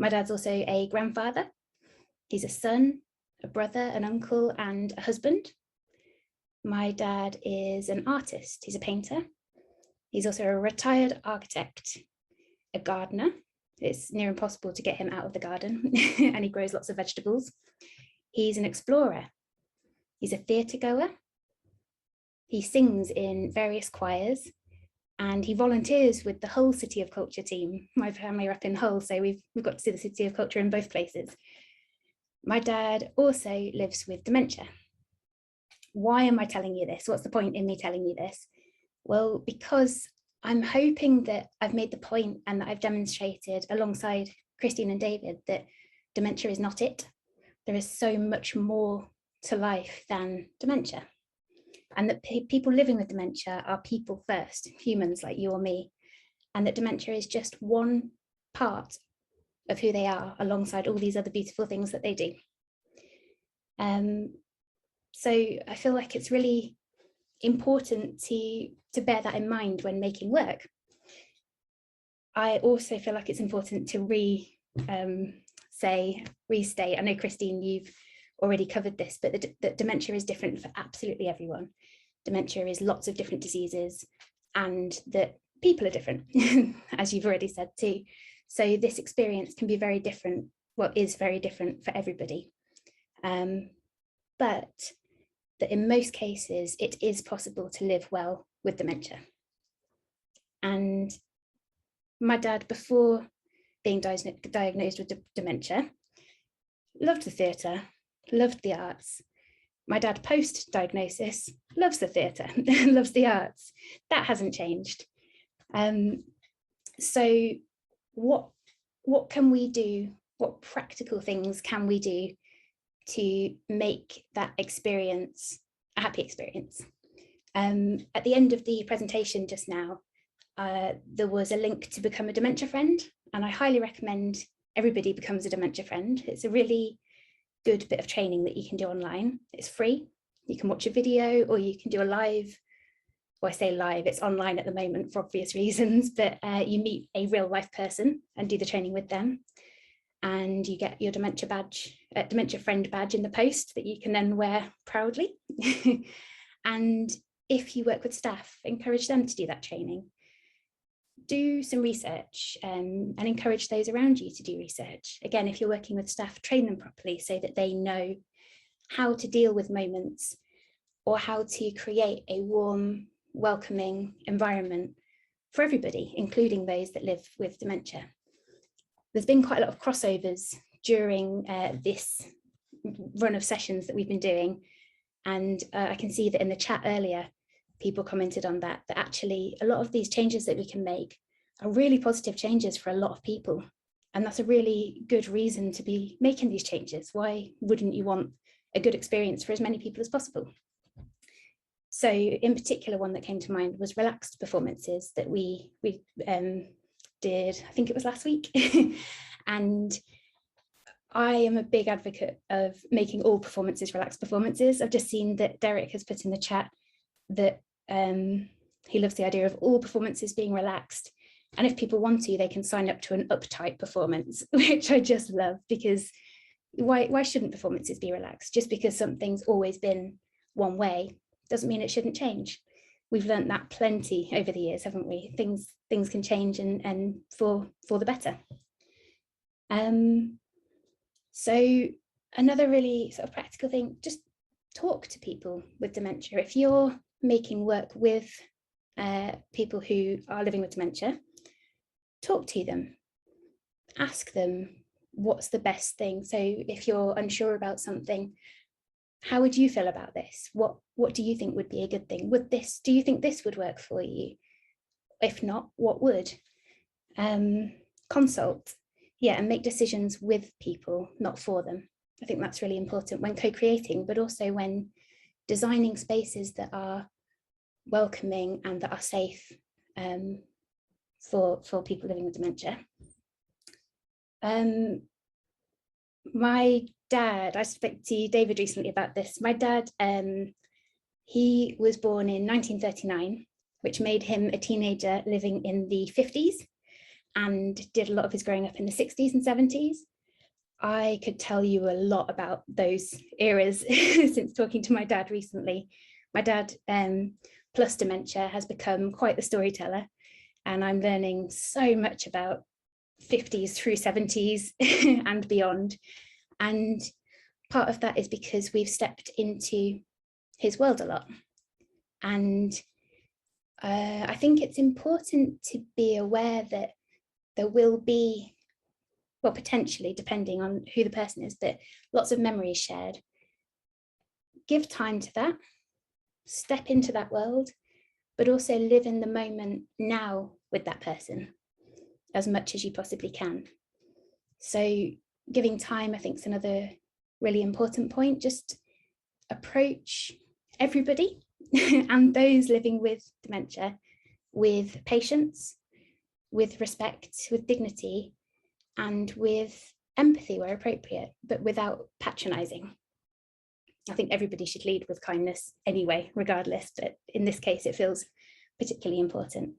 My dad's also a grandfather. He's a son, a brother, an uncle, and a husband. My dad is an artist. He's a painter. He's also a retired architect, a gardener. It's near impossible to get him out of the garden, and he grows lots of vegetables. He's an explorer. He's a theatre goer. He sings in various choirs, and he volunteers with the Hull City of Culture team. My family are up in Hull, so we've got to see the City of Culture in both places. My dad also lives with dementia. Why am I telling you this? What's the point in me telling you this? Well, because I'm hoping that I've made the point and that I've demonstrated alongside Christine and David that dementia is not it. There is so much more to life than dementia. And that people living with dementia are people first, humans like you or me. And that dementia is just one part of who they are alongside all these other beautiful things that they do. So I feel like it's really important to bear that in mind when making work. I also feel like it's important to restate, I know Christine, you've already covered this, but that dementia is different for absolutely everyone. Dementia is lots of different diseases, and that people are different, as you've already said too. So this experience can be very different, is very different for everybody. But that in most cases, it is possible to live well with dementia. And my dad, before being diagnosed with dementia, loved the theatre, loved the arts. My dad post-diagnosis loves the theatre, loves the arts. That hasn't changed. So what can we do? What practical things can we do to make that experience a happy experience? At the end of the presentation just now, there was a link to become a dementia friend, and I highly recommend everybody becomes a dementia friend. It's a really good bit of training that you can do online. It's free. You can watch a video, or you can do a live, well, I say live, it's online at the moment for obvious reasons, but you meet a real life person and do the training with them. And you get your dementia badge, dementia friend badge in the post that you can then wear proudly. And if you work with staff, encourage them to do that training. Do some research and encourage those around you to do research. Again, if you're working with staff, train them properly so that they know how to deal with moments, or how to create a warm, welcoming environment for everybody, including those that live with dementia. There's been quite a lot of crossovers during this run of sessions that we've been doing. And I can see that in the chat earlier, people commented on that actually a lot of these changes that we can make are really positive changes for a lot of people. And that's a really good reason to be making these changes. Why wouldn't you want a good experience for as many people as possible? So in particular, one that came to mind was relaxed performances that we did, I think it was last week. And I am a big advocate of making all performances relaxed performances. I've just seen that Derek has put in the chat that he loves the idea of all performances being relaxed. And if people want to, they can sign up to an uptight performance, which I just love, because why shouldn't performances be relaxed? Just because something's always been one way doesn't mean it shouldn't change. We've learned that plenty over the years, haven't we? Things can change and for the better. So another really sort of practical thing, just talk to people with dementia. If you're making work with people who are living with dementia, talk to them, ask them what's the best thing. So if you're unsure about something, how would you feel about this? What do you think would be a good thing? Do you think this would work for you? If not, what would? Consult, and make decisions with people, not for them. I think that's really important when co-creating, but also when designing spaces that are welcoming and that are safe for people living with dementia. My dad, I spoke to David recently about this. My dad, he was born in 1939, which made him a teenager living in the 50s, and did a lot of his growing up in the 60s and 70s. I could tell you a lot about those eras since talking to my dad recently. My dad, plus dementia, has become quite the storyteller, and I'm learning so much about 50s through 70s and beyond. And part of that is because we've stepped into his world a lot. And I think it's important to be aware that there will be, well, potentially, depending on who the person is, but lots of memories shared. Give time to that, step into that world, but also live in the moment now with that person as much as you possibly can. So giving time, I think, is another really important point. Just approach everybody and those living with dementia with patience, with respect, with dignity, and with empathy where appropriate, but without patronizing. I think everybody should lead with kindness anyway, regardless, but in this case, it feels particularly important.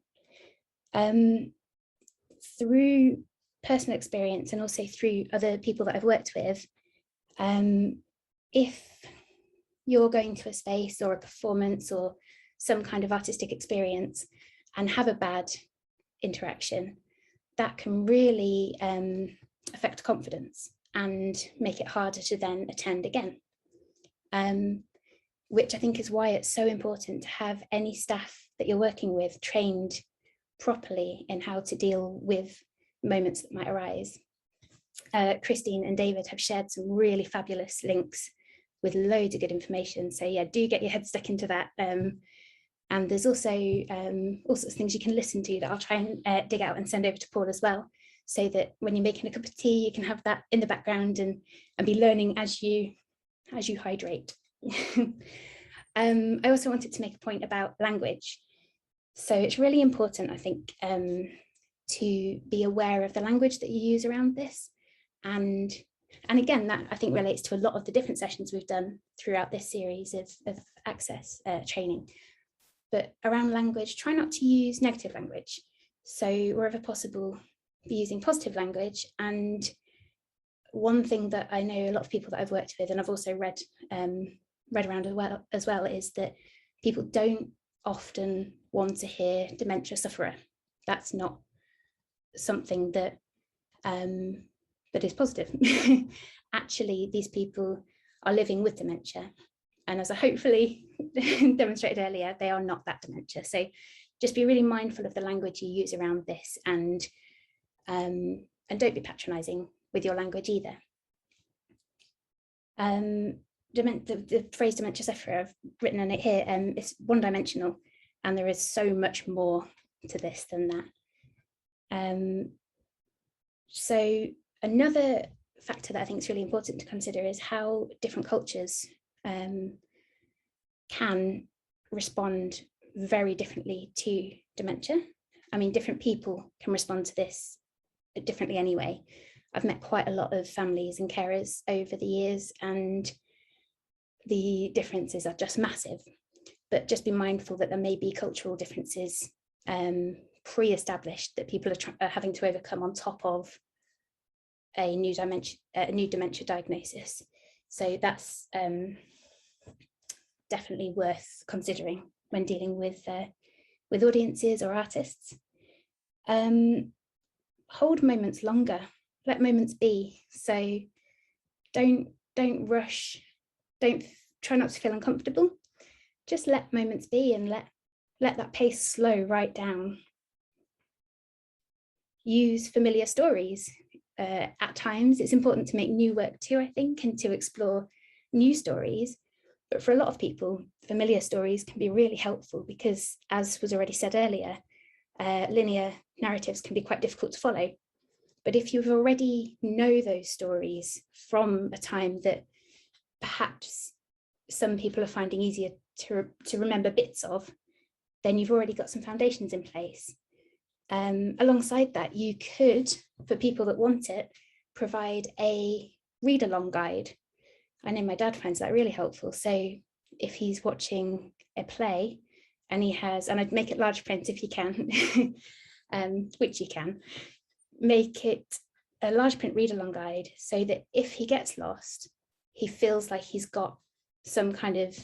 Through personal experience and also through other people that I've worked with, if you're going to a space or a performance or some kind of artistic experience and have a bad interaction, that can really affect confidence and make it harder to then attend again. Which I think is why it's so important to have any staff that you're working with trained properly in how to deal with moments that might arise. Christine and David have shared some really fabulous links with loads of good information. So yeah, do get your head stuck into that. And there's also all sorts of things you can listen to that I'll try and dig out and send over to Paul as well, so that when you're making a cup of tea, you can have that in the background and be learning as you hydrate. I also wanted to make a point about language. So it's really important, I think, to be aware of the language that you use around this. And again, that I think relates to a lot of the different sessions we've done throughout this series of access training. But around language, try not to use negative language. So wherever possible, be using positive language. And one thing that I know a lot of people that I've worked with, and I've also read around as well, is that people don't often want to hear dementia sufferer. That's not something that that is positive. Actually, these people are living with dementia, and as I hopefully demonstrated earlier, they are not that dementia. So just be really mindful of the language you use around this, and don't be patronizing with your language either. The phrase dementia sufferer, I've written on it here, it's one-dimensional, and there is so much more to this than that. So another factor that I think is really important to consider is how different cultures can respond very differently to dementia. I mean, different people can respond to this differently anyway. I've met quite a lot of families and carers over the years, and the differences are just massive. But just be mindful that there may be cultural differences pre-established that people are having to overcome on top of a new dementia diagnosis. So that's definitely worth considering when dealing with audiences or artists. Hold moments longer, let moments be. So don't rush, don't try not to feel uncomfortable. Just let moments be and let that pace slow right down. Use familiar stories. At times, it's important to make new work too, I think, and to explore new stories. But for a lot of people, familiar stories can be really helpful because, as was already said earlier, linear narratives can be quite difficult to follow. But if you've already know those stories from a time that perhaps some people are finding easier to remember bits of, then you've already got some foundations in place. Alongside that, you could, for people that want it, provide a read-along guide. I know my dad finds that really helpful. So if he's watching a play and he has, and I'd make it large print if you can, which you can, make it a large print read-along guide so that if he gets lost, he feels like he's got some kind of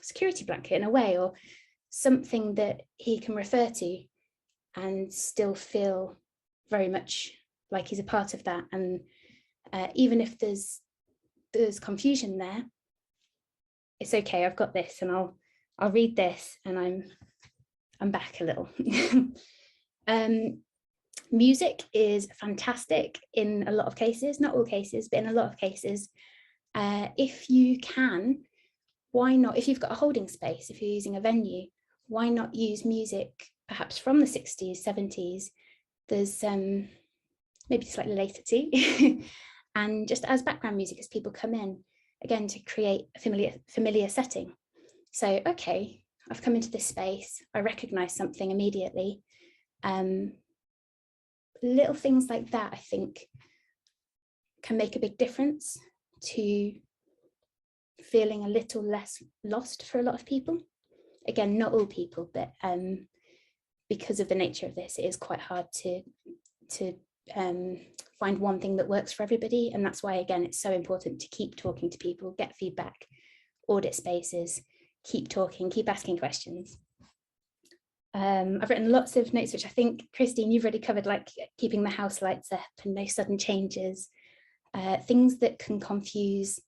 security blanket in a way, or something that he can refer to and still feel very much like he's a part of that. And even if there's confusion there, it's okay, I've got this, and I'll read this and I'm back a little. Music is fantastic in a lot of cases, not all cases, but in a lot of cases. If you can, why not, if you've got a holding space, if you're using a venue, why not use music perhaps from the 60s, 70s? There's maybe slightly later too, and just as background music as people come in, again, to create a familiar setting. So, okay, I've come into this space, I recognize something immediately. Little things like that, I think, can make a big difference to feeling a little less lost for a lot of people. Again, not all people, but because of the nature of this, it is quite hard to find one thing that works for everybody. And that's why, again, it's so important to keep talking to people, get feedback, audit spaces, keep talking, keep asking questions. I've written lots of notes, which I think, Christine, you've already covered, like keeping the house lights up and no sudden changes, things that can confuse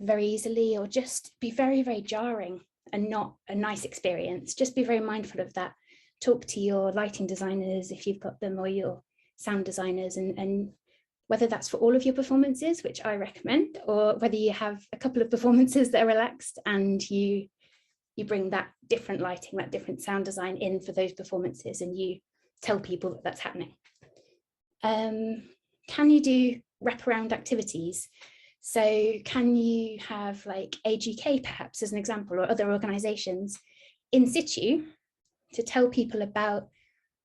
very easily or just be very, very jarring and not a nice experience. Just be very mindful of that. Talk to your lighting designers if you've got them, or your sound designers, and whether that's for all of your performances, which I recommend, or whether you have a couple of performances that are relaxed and you bring that different lighting, that different sound design in for those performances, and you tell people that that's happening. Can you do wraparound activities? So can you have like Age UK perhaps as an example, or other organisations in situ to tell people about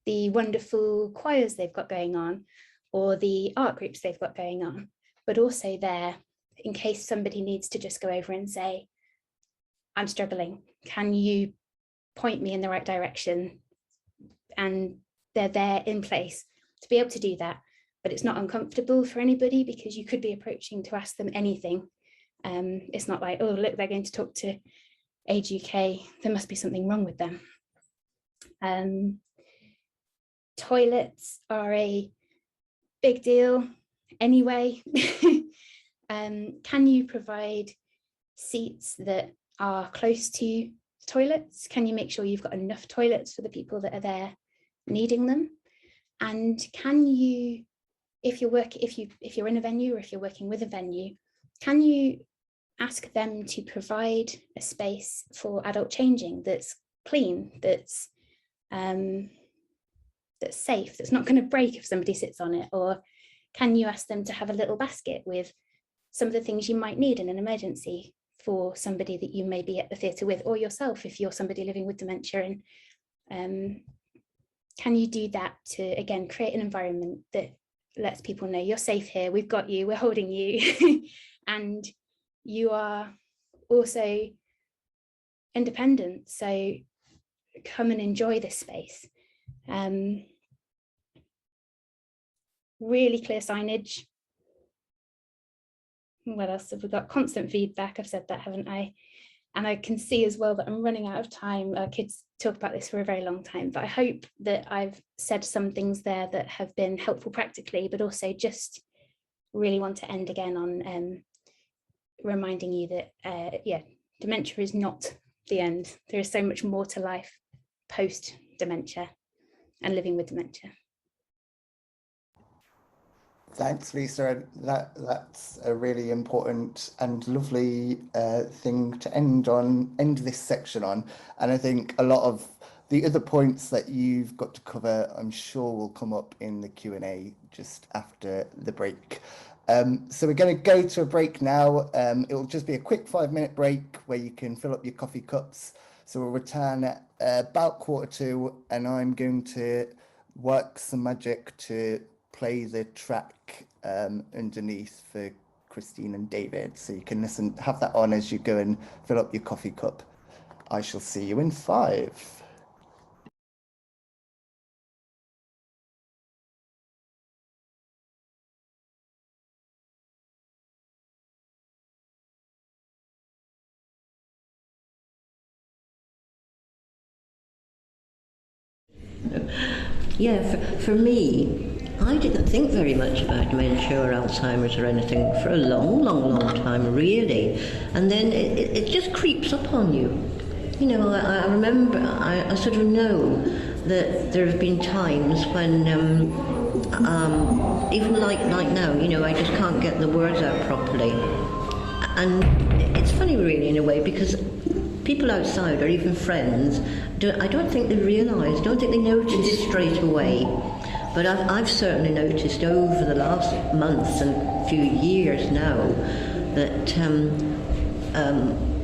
the wonderful choirs they've got going on, or the art groups they've got going on, but also there in case somebody needs to just go over and say, I'm struggling, can you point me in the right direction? And they're there in place to be able to do that, but it's not uncomfortable for anybody because you could be approaching to ask them anything. It's not like, oh, look, they're going to talk to Age UK, there must be something wrong with them. Toilets are a big deal anyway. Can you provide seats that are close to toilets? Can you make sure you've got enough toilets for the people that are there needing them? And can you, if you're in a venue, or if you're working with a venue, can you ask them to provide a space for adult changing that's clean, that's safe, that's not going to break if somebody sits on it? Or can you ask them to have a little basket with some of the things you might need in an emergency for somebody that you may be at the theatre with, or yourself if you're somebody living with dementia? And can you do that to, again, create an environment that lets people know you're safe here, we've got you, we're holding you, and you are also independent, so come and enjoy this space. Really clear signage. What else have we got? Constant feedback, I've said that, haven't I? And I can see as well that I'm running out of time. Kids talk about this for a very long time, but I hope that I've said some things there that have been helpful practically, but also just really want to end again on reminding you that, dementia is not the end. There is so much more to life post dementia and living with dementia.
Thanks, Lisa. That's a really important and lovely thing to end this section on. And I think a lot of the other points that you've got to cover, I'm sure, will come up in the Q&A just after the break. So we're going to go to a break now. It'll just be a quick 5-minute break where you can fill up your coffee cups. So we'll return at about 1:45, and I'm going to work some magic to play the track underneath for Christine and David, so you can have that on as you go and fill up your coffee cup. I shall see you in 5.
Yeah, for me, I didn't think very much about dementia or Alzheimer's or anything for a long time, really. And then it just creeps up on you. You know, I remember, I sort of know that there have been times when, even like now, you know, I just can't get the words out properly. And it's funny, really, in a way, because people outside or even friends, I don't think they realise, don't think they notice straight away. But I've certainly noticed over the last months and few years now that,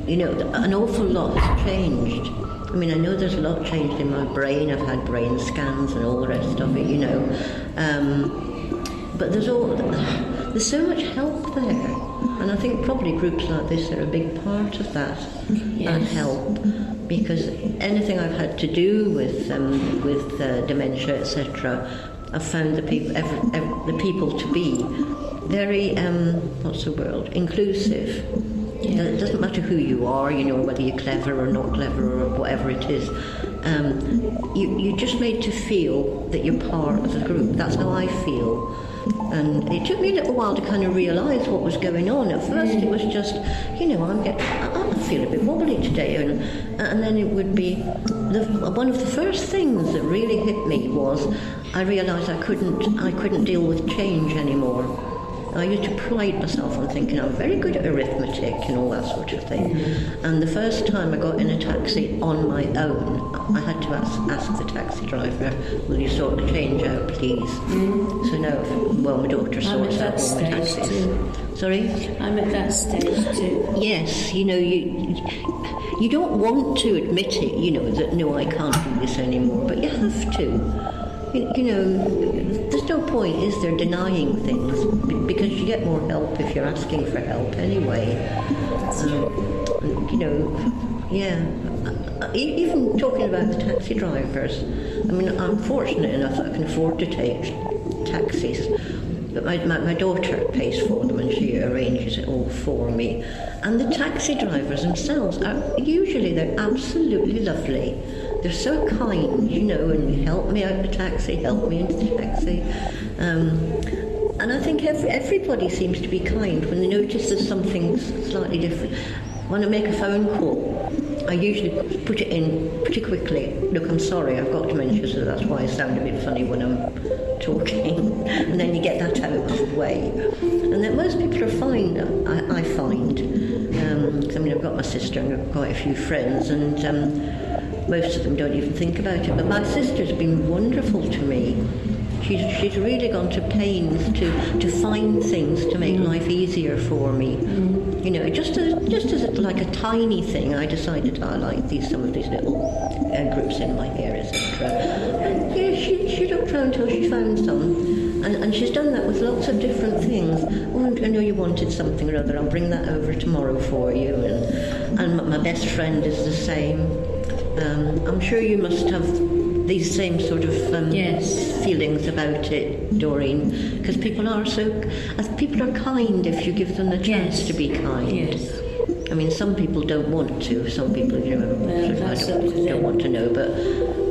you know, an awful lot has changed. I mean, I know there's a lot changed in my brain. I've had brain scans and all the rest of it, you know. But there's so much help there. And I think probably groups like this are a big part of that, that help. Because anything I've had to do with dementia, etc., I've found the people to be very, inclusive. It doesn't matter who you are, you know, whether you're clever or not clever or whatever it is. You're just made to feel that you're part of the group. That's how I feel. And it took me a little while to kind of realise what was going on. At first it was just, you know, I feel a bit wobbly today, and then it would be, one of the first things that really hit me was I realised I couldn't deal with change anymore. I used to pride myself on thinking I'm very good at arithmetic and all that sort of thing. And the first time I got in a taxi on my own, I had to ask the taxi driver, will you sort the change out, please? So now, well, my daughter sorts out all my taxis. Too. Sorry?
I'm at that stage too.
Yes, you know, you don't want to admit it, you know, that no, I can't do this anymore, but you have to. You know, there's no point, is there, denying things, because you get more help if you're asking for help anyway. You know, yeah. Even talking about the taxi drivers, I mean, I'm fortunate enough that I can afford to take taxis, but my daughter pays for them and she arranges it all for me. And the taxi drivers themselves they're absolutely lovely. They're so kind, you know, and help me out the taxi, help me into the taxi. And I think everybody seems to be kind when they notice there's something slightly different. When I make a phone call, I usually put it in pretty quickly. Look, I'm sorry, I've got dementia, so that's why I sound a bit funny when I'm talking. And then you get that out of the way. And then most people are fine, I find. I mean, I've got my sister and I've got quite a few friends, and most of them don't even think about it. But my sister's been wonderful to me. She's really gone to pains to find things to make life easier for me. You know, just as like a tiny thing, I decided I like some of these little groups in my hair, etc. And yeah, she looked around till she found some, and she's done that with lots of different things. Oh, I know you wanted something or other. I'll bring that over tomorrow for you. And my best friend is the same. I'm sure you must have these same sort of feelings about it, Doreen, because people are kind if you give them the chance to be kind.
Yes.
I mean, some people don't want to. Some people, you know, don't want to know. But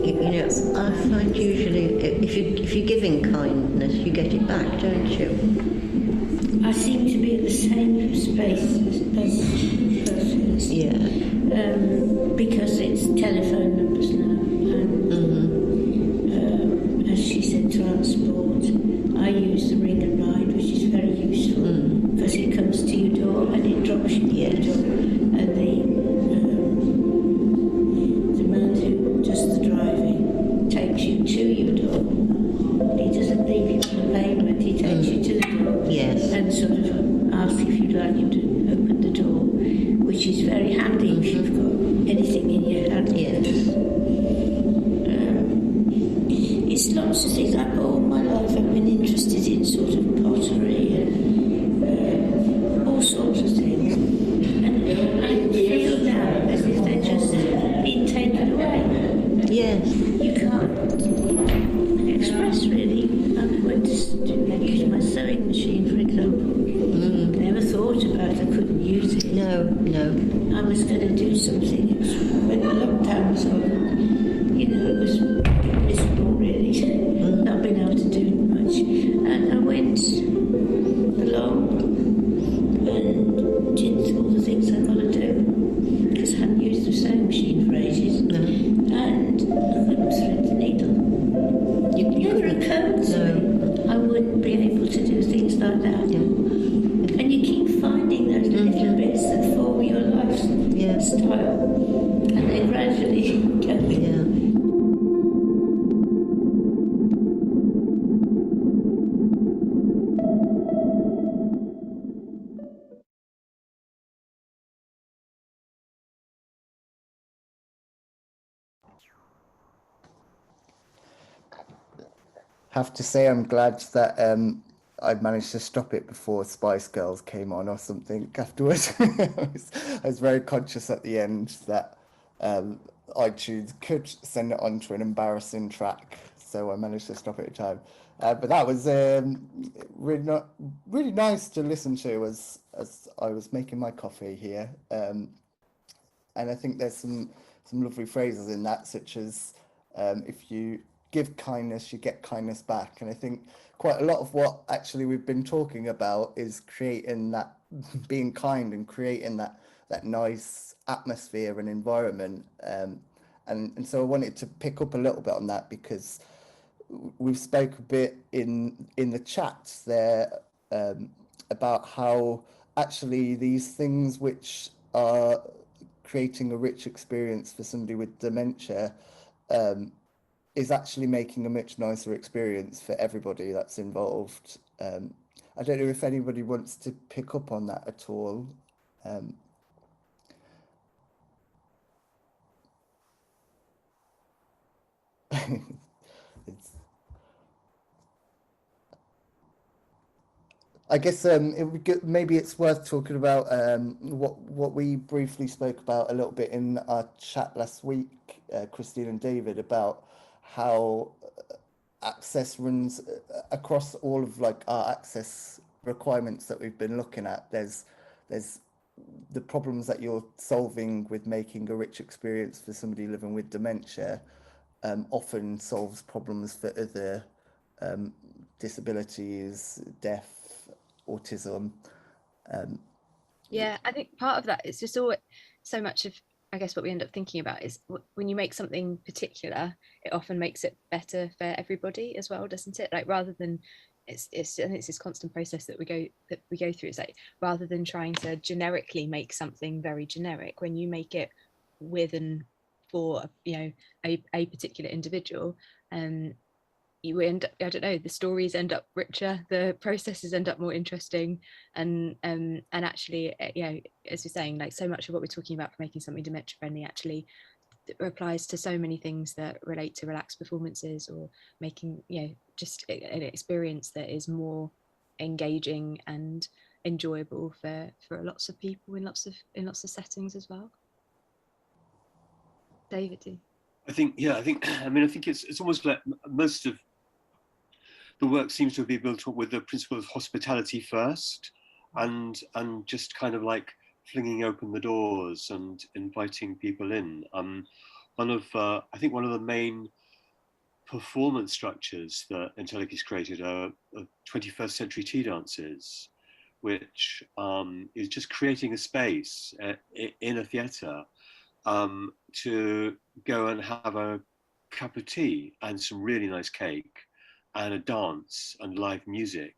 you know, I find usually if you're giving kindness, you get it back, don't you?
I seem to be at the same space as persons.
Yeah.
Because it's telephone numbers now, and as she said, transport. I use the ring and ride, which is very useful because it comes to your door and it drops you at your door. And the man who does the driving takes you to your door. He doesn't leave you on the pavement. He takes you to the door.
Yes.
And sort of asks if you'd like him to open the door, which is very handy if you've got anything in your hand.
Yes.
It's lots of things. All my life I've been interested in sort of pottery and all sorts of things. And I feel now as if they're just being taken away.
Yes.
You can't express really. I went to use my sewing machine, for example. Never thought about it. I couldn't use it.
No.
I was going to do something when the lockdown was on. You know, it was miserable really, not being able to do much. And I went along and did all the things I've got to do because I hadn't used the sewing machine for ages.
No.
And I couldn't thread the needle. It never occurred to me I wouldn't be able to do things like that.
Yeah.
And you keep finding those little bits that form your lifestyle, and they gradually go.
Yeah.
Have to say I'm glad that I managed to stop it before Spice Girls came on or something afterwards. I was very conscious at the end that iTunes could send it on to an embarrassing track, so I managed to stop it in time. But that was really nice to listen to as I was making my coffee here. And I think there's some lovely phrases in that, such as if you give kindness, you get kindness back. And I think quite a lot of what actually we've been talking about is creating that, being kind and creating that nice atmosphere and environment. And so I wanted to pick up a little bit on that, because we've spoke a bit in the chats there about how actually these things which are creating a rich experience for somebody with dementia is actually making a much nicer experience for everybody that's involved. I don't know if anybody wants to pick up on that at all. I guess maybe it's worth talking about what we briefly spoke about a little bit in our chat last week, Christine and David, about how access runs across all of like our access requirements that we've been looking at. There's the problems that you're solving with making a rich experience for somebody living with dementia often solves problems for other disabilities, deaf, autism.
Yeah, I think part of that is just all so much of, I guess, what we end up thinking about is when you make something particular, it often makes it better for everybody as well, doesn't it? Like, rather than it's this constant process that we go through. It's like, rather than trying to generically make something very generic, when you make it with and for a particular individual, you end up, I don't know, the stories end up richer, the processes end up more interesting, and actually, as you're saying, like, so much of what we're talking about for making something dementia friendly actually applies to so many things that relate to relaxed performances, or making just an experience that is more engaging and enjoyable for lots of people in lots of settings as well. David,
I think it's almost like most of the work seems to be built up with the principle of hospitality first, and just kind of like flinging open the doors and inviting people in. I think one of the main performance structures that Entelechy's created are 21st century tea dances, which is just creating a space in a theatre to go and have a cup of tea and some really nice cake and a dance and live music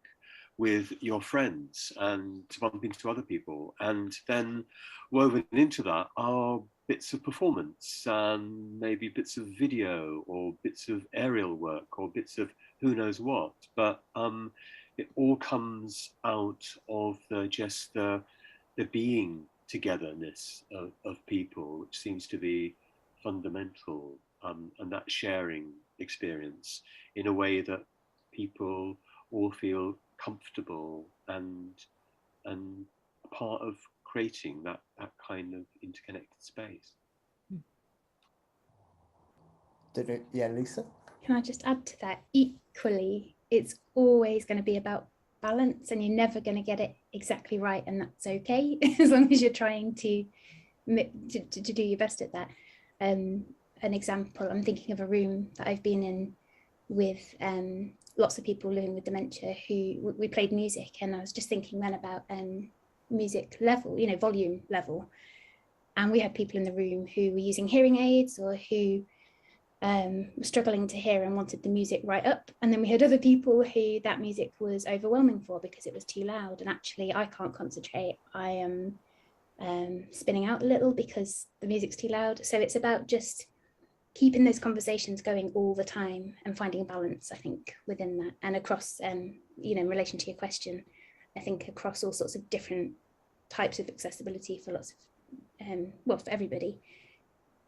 with your friends and to bump into other people. And then woven into that are bits of performance and maybe bits of video or bits of aerial work or bits of who knows what. But it all comes out of the being togetherness of people, which seems to be fundamental, and that sharing experience in a way that people all feel comfortable and part of creating that kind of interconnected space.
Yeah, Lisa?
Can I just add to that? Equally, it's always going to be about balance, and you're never going to get it exactly right, and that's okay as long as you're trying to do your best at that. An example, I'm thinking of a room that I've been in with lots of people living with dementia who we played music, and I was just thinking then about music level, volume level, and we had people in the room who were using hearing aids or who were struggling to hear and wanted the music right up, and then we had other people who that music was overwhelming for because it was too loud, and actually I can't concentrate, I am spinning out a little because the music's too loud. So it's about just keeping those conversations going all the time and finding a balance, I think, within that, and across in relation to your question, I think across all sorts of different types of accessibility for lots of for everybody,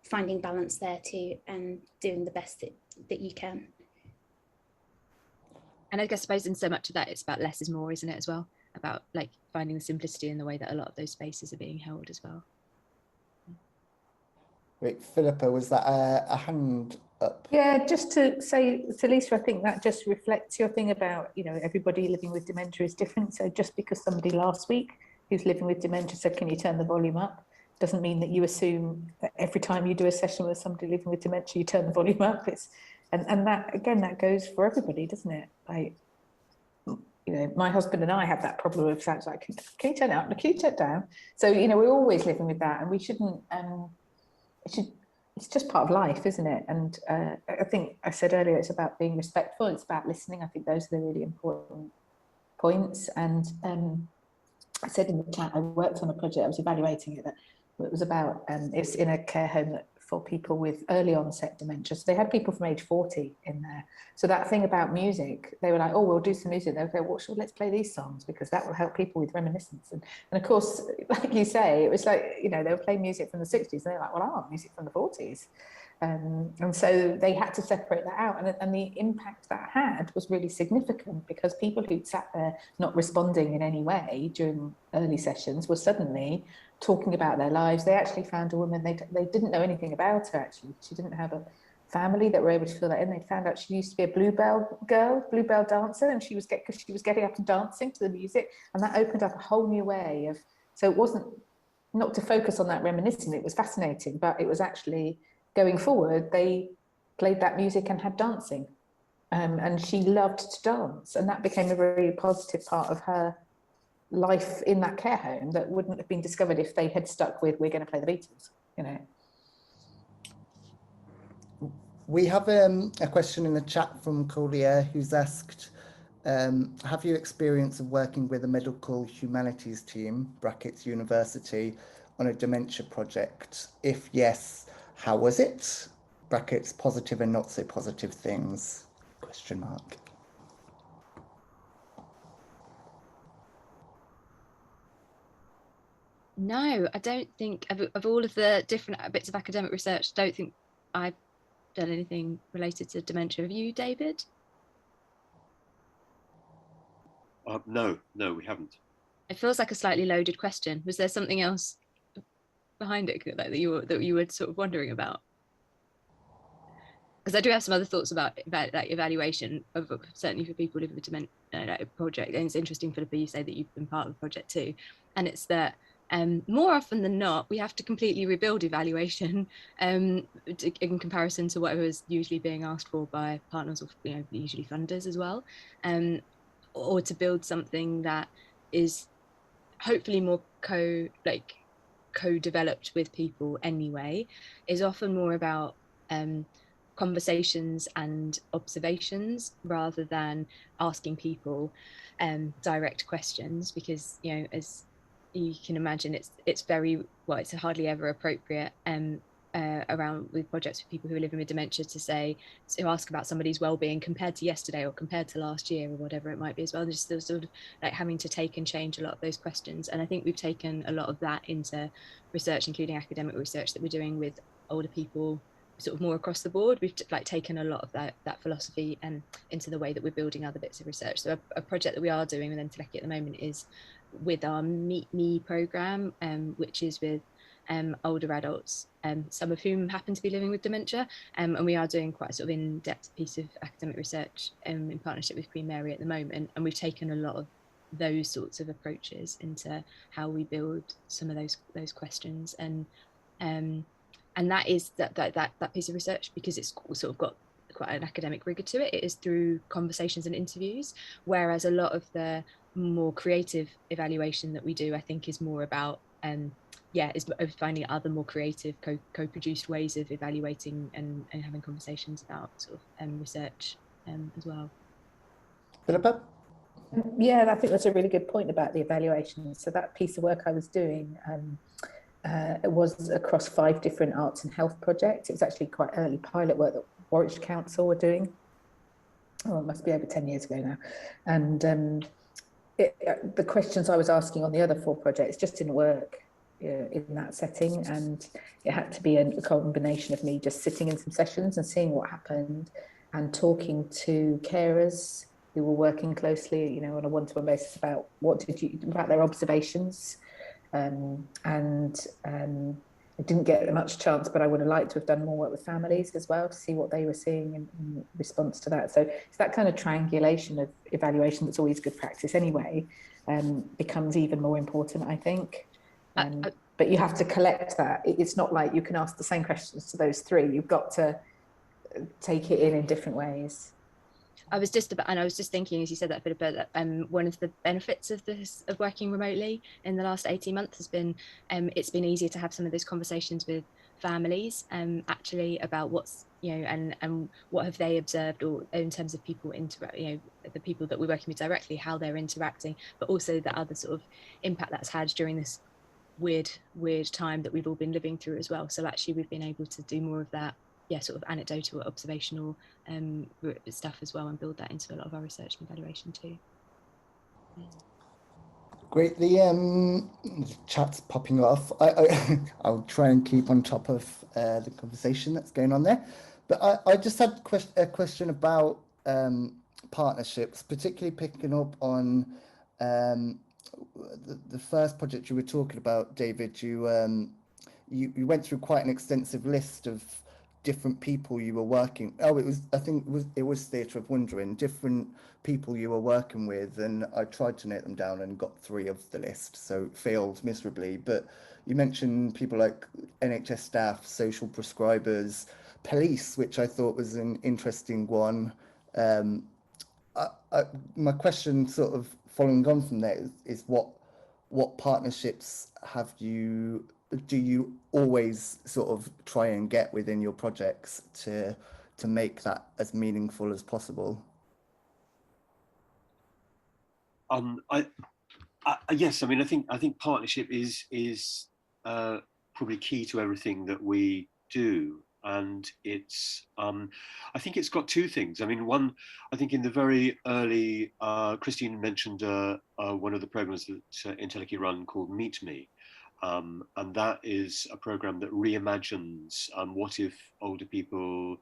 finding balance there too and doing the best that you can.
And I guess, suppose in so much of that, it's about less is more, isn't it, as well? About like finding the simplicity in the way that a lot of those spaces are being held as well.
Great. Philippa, was that a hand up?
Yeah, just to say to Lisa, I think that just reflects your thing about, everybody living with dementia is different. So just because somebody last week who's living with dementia said, can you turn the volume up, doesn't mean that you assume that every time you do a session with somebody living with dementia, you turn the volume up. And that, again, that goes for everybody, doesn't it? Like, my husband and I have that problem of sounds like, can you turn it up? Can you turn it down? So, we're always living with that, and we shouldn't, it's just part of life, isn't it? And I think I said earlier, it's about being respectful, it's about listening. I think those are the really important points. And I said in the chat, I worked on a project, I was evaluating it, that it was about, it's in a care home for people with early onset dementia. So they had people from age 40 in there. So that thing about music, they were like, oh, we'll do some music. They would go, well, sure, let's play these songs because that will help people with reminiscence. And of course, like you say, it was like, they were playing music from the 60s and they're like, well, I want music from the 40s. And so they had to separate that out. And the impact that had was really significant because people who'd sat there not responding in any way during early sessions were suddenly talking about their lives. They actually found a woman, they didn't know anything about her, actually. She didn't have a family that were able to fill that in. They found out she used to be a bluebell girl, bluebell dancer, and she was getting up and dancing to the music, and that opened up a whole new way of, so it wasn't, not to focus on that reminiscing, it was fascinating, but it was actually going forward, they played that music and had dancing, and she loved to dance, and that became a very positive part of her life in that care home that wouldn't have been discovered if they had stuck with, we're going to play the Beatles,
We have a question in the chat from Collier who's asked, have you experience of working with a medical humanities team, brackets university, on a dementia project? If yes, how was it? Brackets positive and not so positive things, question mark.
No, I don't think, of all of the different bits of academic research, I don't think I've done anything related to dementia. Have you, David?
No, we haven't.
It feels like a slightly loaded question. Was there something else behind it that you were sort of wondering about? Because I do have some other thoughts about like evaluation of certainly for people living with dementia project, and it's interesting, Philippa, you say that you've been part of the project too, and it's that more often than not, we have to completely rebuild evaluation in comparison to whatever is usually being asked for by partners or usually funders as well, or to build something that is hopefully more co-developed with people anyway, is often more about conversations and observations rather than asking people direct questions, because as you can imagine, it's very well, it's hardly ever appropriate around with projects with people who are living with dementia to ask about somebody's well-being compared to yesterday or compared to last year or whatever it might be as well. Just sort of like having to take and change a lot of those questions, and I think we've taken a lot of that into research, including academic research that we're doing with older people sort of more across the board. We've taken a lot of that philosophy into the way that we're building other bits of research. So a project that we are doing with Entelechy at the moment is with our Meet Me programme, which is with older adults, some of whom happen to be living with dementia, and we are doing quite a sort of in-depth piece of academic research in partnership with Queen Mary at the moment, and we've taken a lot of those sorts of approaches into how we build some of those questions, and that is that piece of research, because it's sort of got quite an academic rigor to it. It is through conversations and interviews, whereas a lot of the more creative evaluation that we do, I think, is more about is finding other more creative co-produced ways of evaluating and having conversations about sort of research as well.
Philippa?
Yeah, I think that's a really good point about the evaluation. So that piece of work I was doing, it was across 5 different arts and health projects. It was actually quite early pilot work that Warwickshire Council were doing. Oh, it must be over 10 years ago now. And the questions I was asking on the other 4 projects just didn't work in that setting, and it had to be a combination of me just sitting in some sessions and seeing what happened, and talking to carers who were working closely, on a one-to-one basis about about their observations, I didn't get much chance, but I would have liked to have done more work with families as well to see what they were seeing in response to that. So it's that kind of triangulation of evaluation that's always good practice anyway, becomes even more important, I think. But you have to collect that. It's not like you can ask the same questions to those 3. You've got to take it in different ways.
I was just thinking, as you said that, Philippa, that one of the benefits of working remotely in the last 18 months has been it's been easier to have some of those conversations with families actually about what's and what have they observed, or in terms of people the people that we're working with directly, how they're interacting, but also the other sort of impact that's had during this weird time that we've all been living through as well. So actually we've been able to do more of that sort of anecdotal, observational stuff as well, and build that into a lot of our research and evaluation too.
Great. The chat's popping off. I'll try and keep on top of the conversation that's going on there, but I just had a question about partnerships, particularly picking up on the first project you were talking about, David. You went through quite an extensive list of different people you were working. It was Theatre of Wondering, different people you were working with, and I tried to note them down and got 3 of the list, so it failed miserably. But you mentioned people like NHS staff, social prescribers, police, which I thought was an interesting one. My question, sort of following on from that, is what partnerships do you always sort of try and get within your projects to make that as meaningful as possible?
Yes, I mean, I think partnership is probably key to everything that we do, and it's I think it's got 2 things. I mean, one, I think in the very early, Christine mentioned one of the programs that Entelechy run called Meet Me. And that is a program that reimagines what if older people,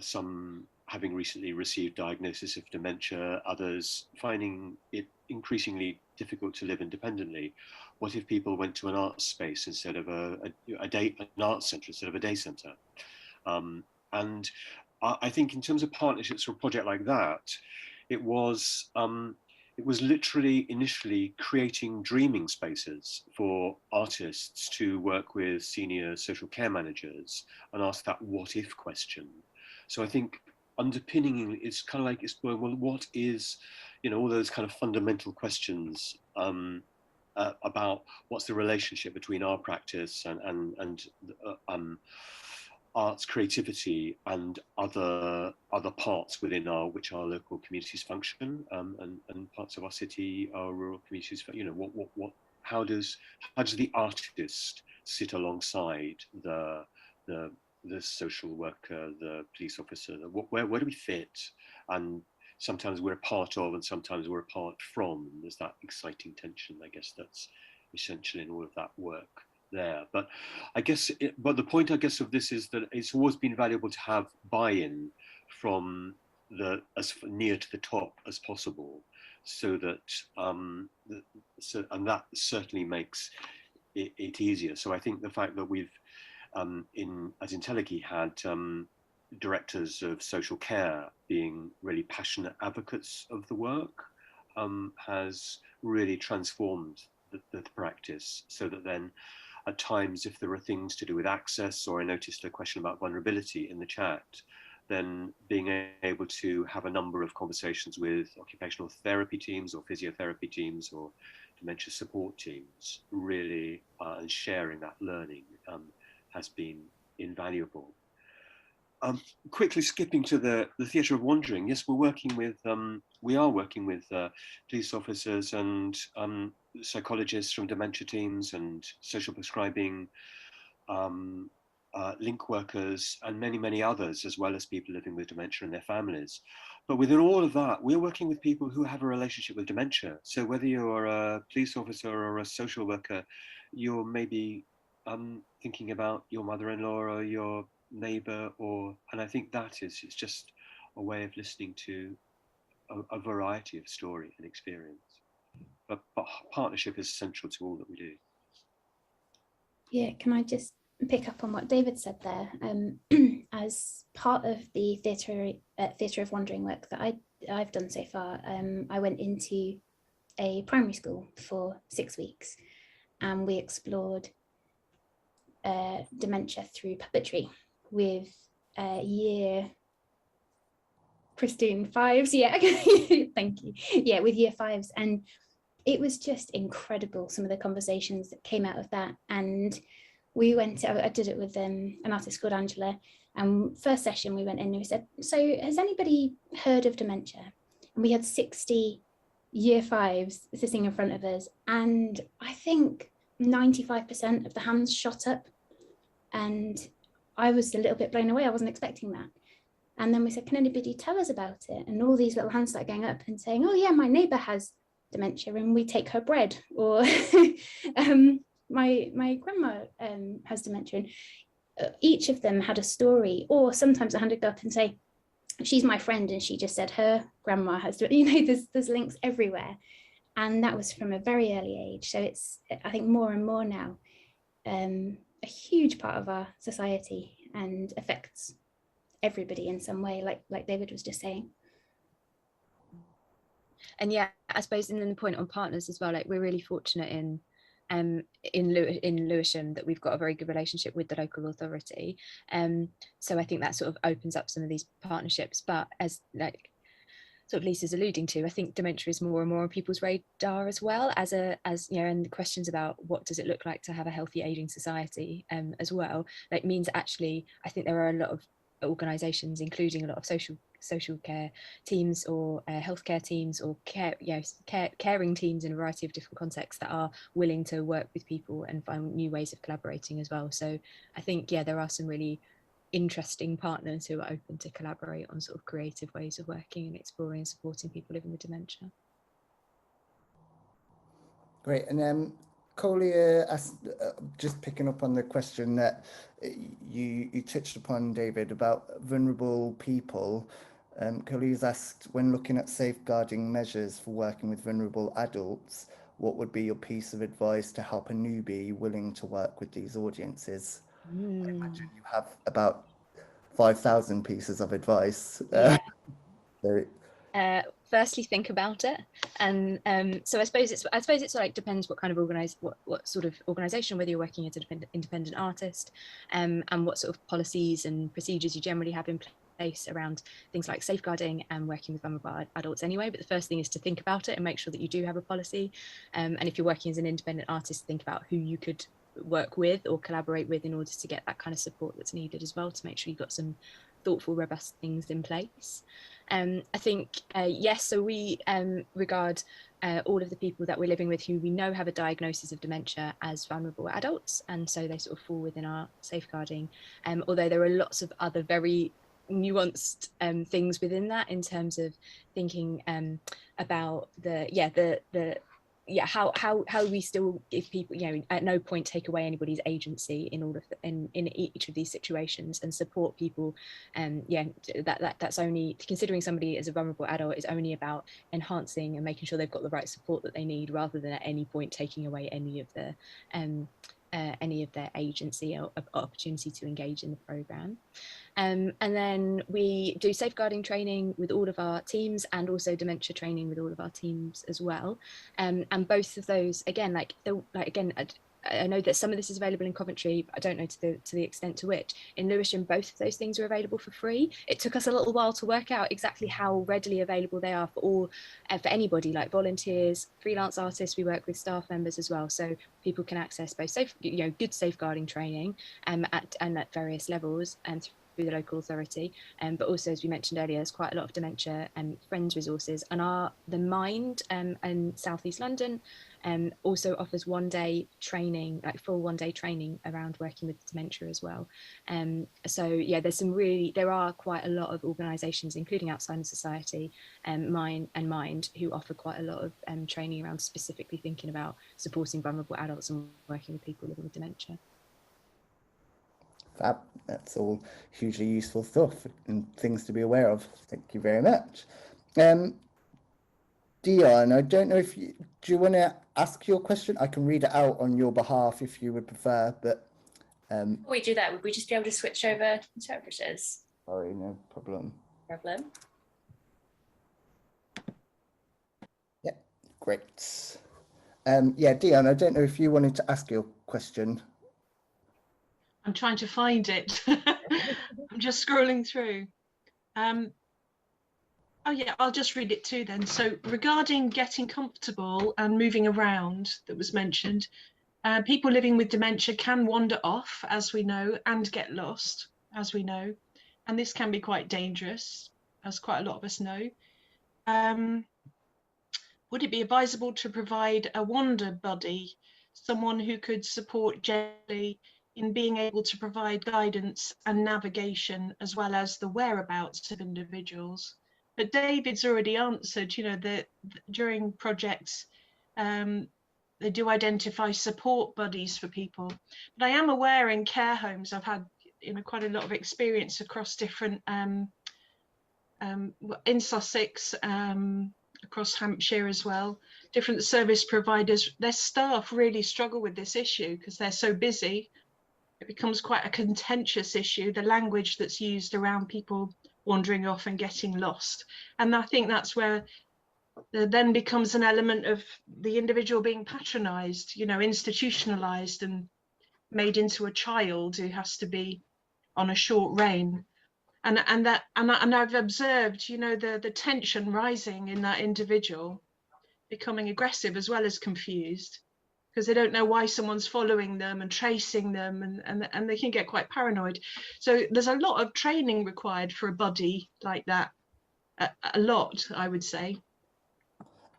some having recently received diagnosis of dementia, others finding it increasingly difficult to live independently. What if people went to an art space instead of an art centre instead of a day centre? And I think in terms of partnerships for a project like that, it was it was literally initially creating dreaming spaces for artists to work with senior social care managers and ask that what if question. So I think underpinning it's kind of like exploring, well, what is, you know, all those kind of fundamental questions about what's the relationship between our practice and arts creativity and other parts within which our local communities function, and parts of our city, our rural communities. You know, how does the artist sit alongside the social worker, the police officer? Where do we fit? And sometimes we're a part of, and sometimes we're apart from. And there's that exciting tension, I guess, that's essential in all of that work there. But I guess, but the point, I guess, of this is that it's always been valuable to have buy-in from as near to the top as possible, so that and that certainly makes it easier. So I think the fact that we've at Entelechy had directors of social care being really passionate advocates of the work has really transformed the practice, so that then at times, if there are things to do with access, or I noticed a question about vulnerability in the chat, then being able to have a number of conversations with occupational therapy teams or physiotherapy teams or dementia support teams, really, and sharing that learning has been invaluable. Quickly skipping to the theatre of wandering. Yes, we are working with police officers and psychologists from dementia teams and social prescribing link workers and many others, as well as people living with dementia and their families. But within all of that, we're working with people who have a relationship with dementia. So whether you're a police officer or a social worker, you're maybe thinking about your mother-in-law or your neighbor, and I think it's just a way of listening to a variety of story and experience. But partnership is central to all that we do.
Yeah, can I just pick up on what David said there? As part of the theatre of wandering work that I've done so far, I went into a primary school for 6 weeks, and we explored dementia through puppetry with year Christine 5s. Yeah, thank you. Yeah, with year 5s, and it was just incredible, some of the conversations that came out of that. And we went, I did it with an artist called Angela, and first session we went in and we said, so has anybody heard of dementia? And we had 60 year 5s sitting in front of us, and I think 95% of the hands shot up, and I was a little bit blown away. I wasn't expecting that. And then we said, can anybody tell us about it? And all these little hands started going up and saying, oh yeah, my neighbour has dementia and we take her bread, or my grandma has dementia. And each of them had a story, or sometimes a hand would go up and say, she's my friend and she just said her grandma has, you know, there's links everywhere. And that was from a very early age. So it's, I think, more and more now a huge part of our society and affects everybody in some way, like David was just saying.
And yeah, I suppose, and then the point on partners as well, like we're really fortunate in Lewisham that we've got a very good relationship with the local authority. So I think that sort of opens up some of these partnerships. But as like sort of Lisa's alluding to, I think dementia is more and more on people's radar as well, as you know, and the questions about what does it look like to have a healthy aging society as well, like means actually I think there are a lot of organisations, including a lot of social care teams or healthcare teams or caring teams in a variety of different contexts that are willing to work with people and find new ways of collaborating as well. So I think, yeah, there are some really interesting partners who are open to collaborate on sort of creative ways of working and exploring and supporting people living with dementia.
Great. And Collier asked, just picking up on the question that you touched upon, David, about vulnerable people. Collier's asked, when looking at safeguarding measures for working with vulnerable adults, what would be your piece of advice to help a newbie willing to work with these audiences? I imagine you have about 5,000 pieces of advice.
Yeah.
So
Firstly, think about it, and so I suppose it's like depends what kind of what sort of organisation, whether you're working as an independent artist, and what sort of policies and procedures you generally have in place around things like safeguarding and working with vulnerable adults anyway. But the first thing is to think about it and make sure that you do have a policy, and if you're working as an independent artist, think about who you could work with or collaborate with in order to get that kind of support that's needed as well, to make sure you've got some thoughtful, robust things in place. I think, yes, so we regard all of the people that we're living with who we know have a diagnosis of dementia as vulnerable adults, and so they sort of fall within our safeguarding, although there are lots of other very nuanced things within that, in terms of thinking about how we still give people, at no point take away anybody's agency in order in each of these situations, and support people. That's only considering somebody as a vulnerable adult is only about enhancing and making sure they've got the right support that they need, rather than at any point taking away any of their agency or opportunity to engage in the programme. And then we do safeguarding training with all of our teams, and also dementia training with all of our teams as well. And both of those, again, I know that some of this is available in Coventry, but I don't know to the extent to which. In Lewisham, both of those things are available for free. It took us a little while to work out exactly how readily available they are for anybody, like volunteers, freelance artists. We work with staff members as well, so people can access both good safeguarding training at various levels and through the local authority, but also, as we mentioned earlier, there's quite a lot of dementia and friends resources, and the Mind in South East London also offers one-day training, like full one-day training around working with dementia as well. So yeah, there are quite a lot of organisations, including outside of society, Mind, who offer quite a lot of training around specifically thinking about supporting vulnerable adults and working with people living with dementia.
That's all hugely useful stuff and things to be aware of. Thank you very much. Dion, I don't know if do you want to ask your question? I can read it out on your behalf if you would prefer, but
before we do that, would we just be able to switch over interpreters?
Sorry, no problem. Yeah, great. Yeah, Dion, I don't know if you wanted to ask your question.
I'm trying to find it. I'm just scrolling through. Oh yeah, I'll just read it too then. So regarding getting comfortable and moving around that was mentioned, people living with dementia can wander off, as we know, and get lost, as we know. And this can be quite dangerous, as quite a lot of us know. Would it be advisable to provide a wander buddy, someone who could support gently in being able to provide guidance and navigation, as well as the whereabouts of individuals? But David's already answered, that during projects, they do identify support buddies for people. But I am aware in care homes, I've had quite a lot of experience across different, in Sussex, across Hampshire as well, different service providers, their staff really struggle with this issue because they're so busy. It becomes quite a contentious issue, the language that's used around people wandering off and getting lost. And I think that's where there then becomes an element of the individual being patronised, institutionalised and made into a child who has to be on a short rein. And I've observed, the tension rising in that individual, becoming aggressive as well as confused, because they don't know why someone's following them and tracing them, and they can get quite paranoid. So there's a lot of training required for a buddy like that, a lot, I would say.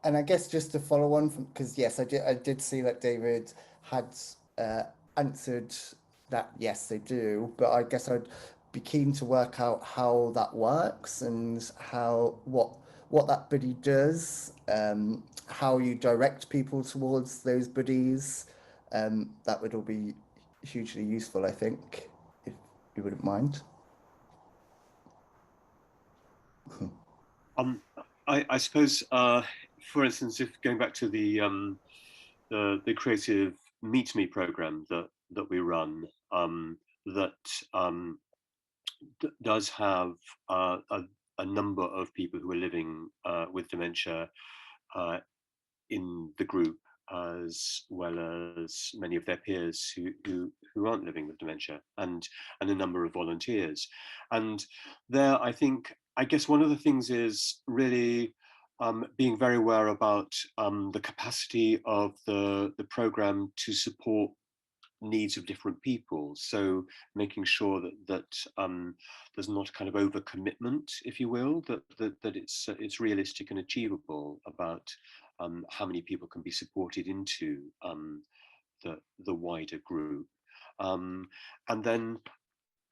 And I guess just to follow on from, because yes, I did see that David had answered that yes, they do, but I guess I'd be keen to work out how that works and what that buddy does, how you direct people towards those buddies. That would all be hugely useful, I think, if you wouldn't mind.
I suppose, for instance, if going back to the creative Meet Me program that we run, does have a number of people who are living with dementia in the group, as well as many of their peers who aren't living with dementia, and a number of volunteers. And there, I guess one of the things is really being very aware about the capacity of the programme to support needs of different people. So making sure that there's not a kind of overcommitment, if you will, that it's realistic and achievable about how many people can be supported into the wider group. And then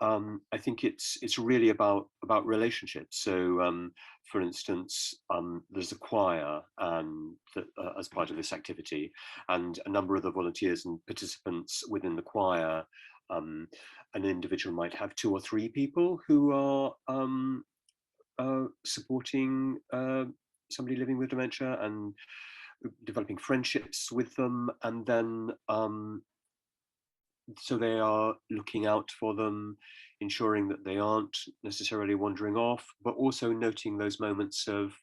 I think it's really about relationships. So, for instance, there's a choir as part of this activity, and a number of the volunteers and participants within the choir. An individual might have 2 or 3 people who are supporting somebody living with dementia and developing friendships with them, and then so they are looking out for them, ensuring that they aren't necessarily wandering off, but also noting those moments of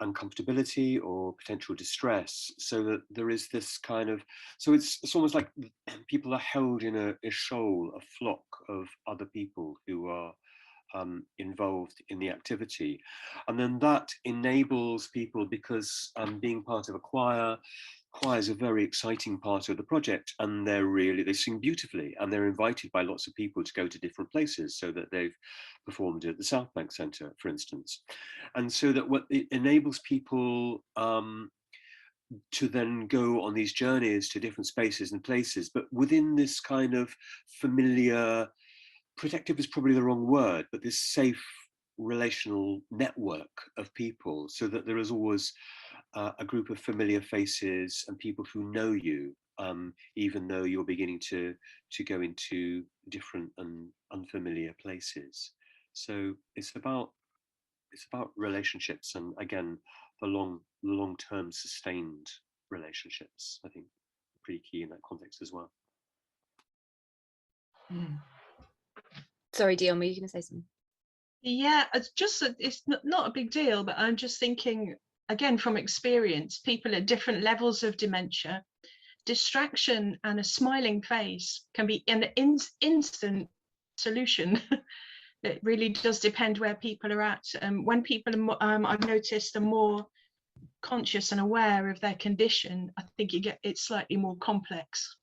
uncomfortability or potential distress, so that there is this kind of, so it's almost like people are held in a shoal, a flock of other people who are involved in the activity. And then that enables people, because being part of a choir is a very exciting part of the project, and they sing beautifully, and they're invited by lots of people to go to different places, so that they've performed at the South Bank Centre, for instance. And so that what it enables people to then go on these journeys to different spaces and places, but within this kind of familiar, protective is probably the wrong word, but this safe relational network of people, so that there is always a group of familiar faces and people who know you, even though you're beginning to go into different and unfamiliar places. So it's about relationships, and again, the long-term sustained relationships, I think, are pretty key in that context as well.
Sorry, Dion, were you going to say something?
Yeah, it's not a big deal, but I'm just thinking, again, from experience, people at different levels of dementia, distraction and a smiling face can be an instant solution. It really does depend where people are at. When people are, I've noticed, are more conscious and aware of their condition, I think it's slightly more complex,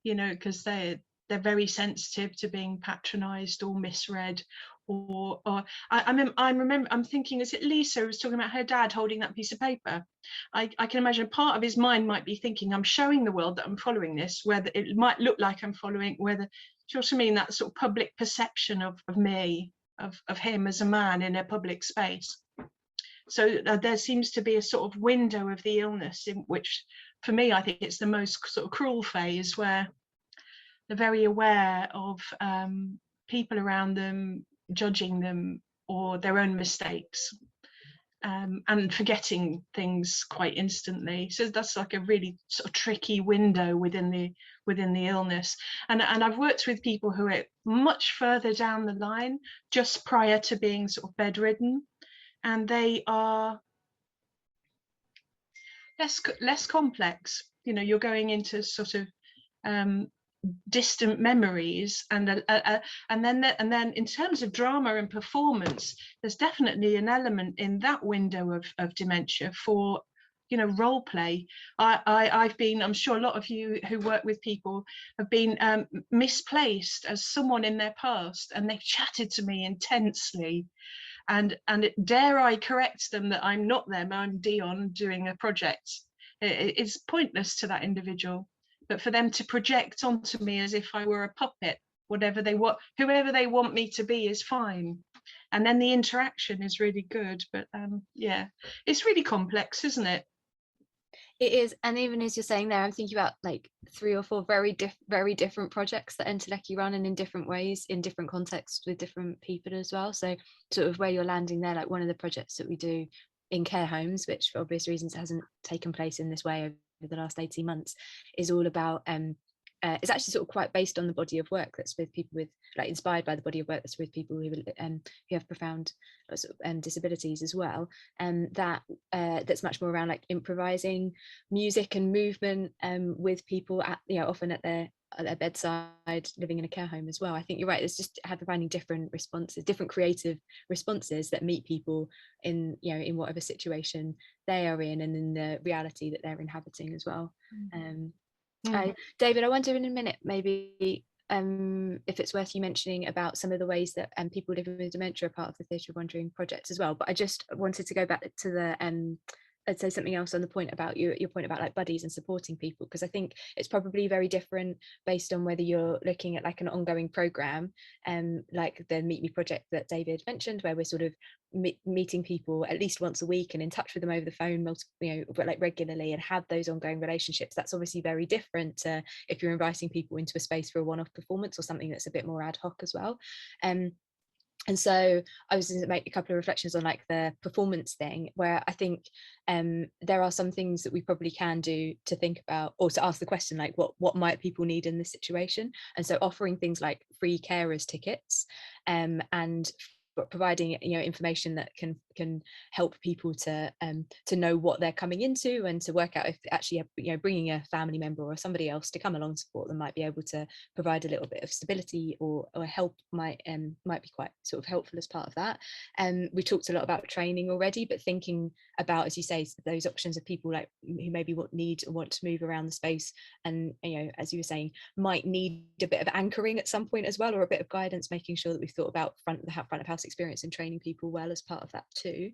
because they're very sensitive to being patronized or misread, or I'm thinking, is it Lisa who was talking about her dad holding that piece of paper? I can imagine part of his mind might be thinking, I'm showing the world that I'm following this, whether it might look like I'm following, whether, do you know what I mean, that sort of public perception of me, of him as a man in a public space. So there seems to be a sort of window of the illness in which, for me, I think it's the most sort of cruel phase, where they're very aware of people around them judging them or their own mistakes, and forgetting things quite instantly. So that's like a really sort of tricky window within the illness. And I've worked with people who are much further down the line, just prior to being sort of bedridden, and they are less complex. You're going into sort of distant memories, and then in terms of drama and performance, there's definitely an element in that window of dementia for role play. I've been, I'm sure a lot of you who work with people have been misplaced as someone in their past, and they've chatted to me intensely, and dare I correct them that I'm not them, I'm Dion doing a project. It's pointless to that individual. But for them to project onto me as if I were a puppet, whoever they want me to be is fine. And then the interaction is really good. But yeah, it's really complex, isn't it?
It is. And even as you're saying there, I'm thinking about like 3 or 4 very different projects that Entelechy run, and in different ways, in different contexts with different people as well. So sort of where you're landing there, like one of the projects that we do in care homes, which for obvious reasons hasn't taken place in this way over the last 18 months, is all about it's actually sort of quite based on the body of work that's with people with, like, inspired by the body of work that's with people who have profound disabilities as well, and that's much more around like improvising music and movement with people at, often at their bedside, living in a care home as well. I think you're right, it's just finding different responses, different creative responses that meet people in, in whatever situation they are in and in the reality that they're inhabiting as well. David, I wonder in a minute maybe if it's worth you mentioning about some of the ways that people living with dementia are part of the Theatre of Wandering project as well. But I just wanted to go back to the I'd say something else on the point about your point about like buddies and supporting people, because I think it's probably very different based on whether you're looking at like an ongoing program, like the Meet Me project that David mentioned, where we're sort of meeting people at least once a week and in touch with them over the phone, like regularly, and have those ongoing relationships. That's obviously very different to if you're inviting people into a space for a one-off performance or something that's a bit more ad hoc as well. And so I was going to make a couple of reflections on like the performance thing, where I think there are some things that we probably can do to think about, or to ask the question, like what might people need in this situation? And so offering things like free carers tickets and providing information that can help people to know what they're coming into, and to work out if actually bringing a family member or somebody else to come along support them might be able to provide a little bit of stability or help, might be quite sort of helpful as part of that. We talked a lot about training already, but thinking about, as you say, those options of people like who maybe need or want to move around the space, and as you were saying, might need a bit of anchoring at some point as well, or a bit of guidance, making sure that we've thought about front of house experience and training people well as part of that too.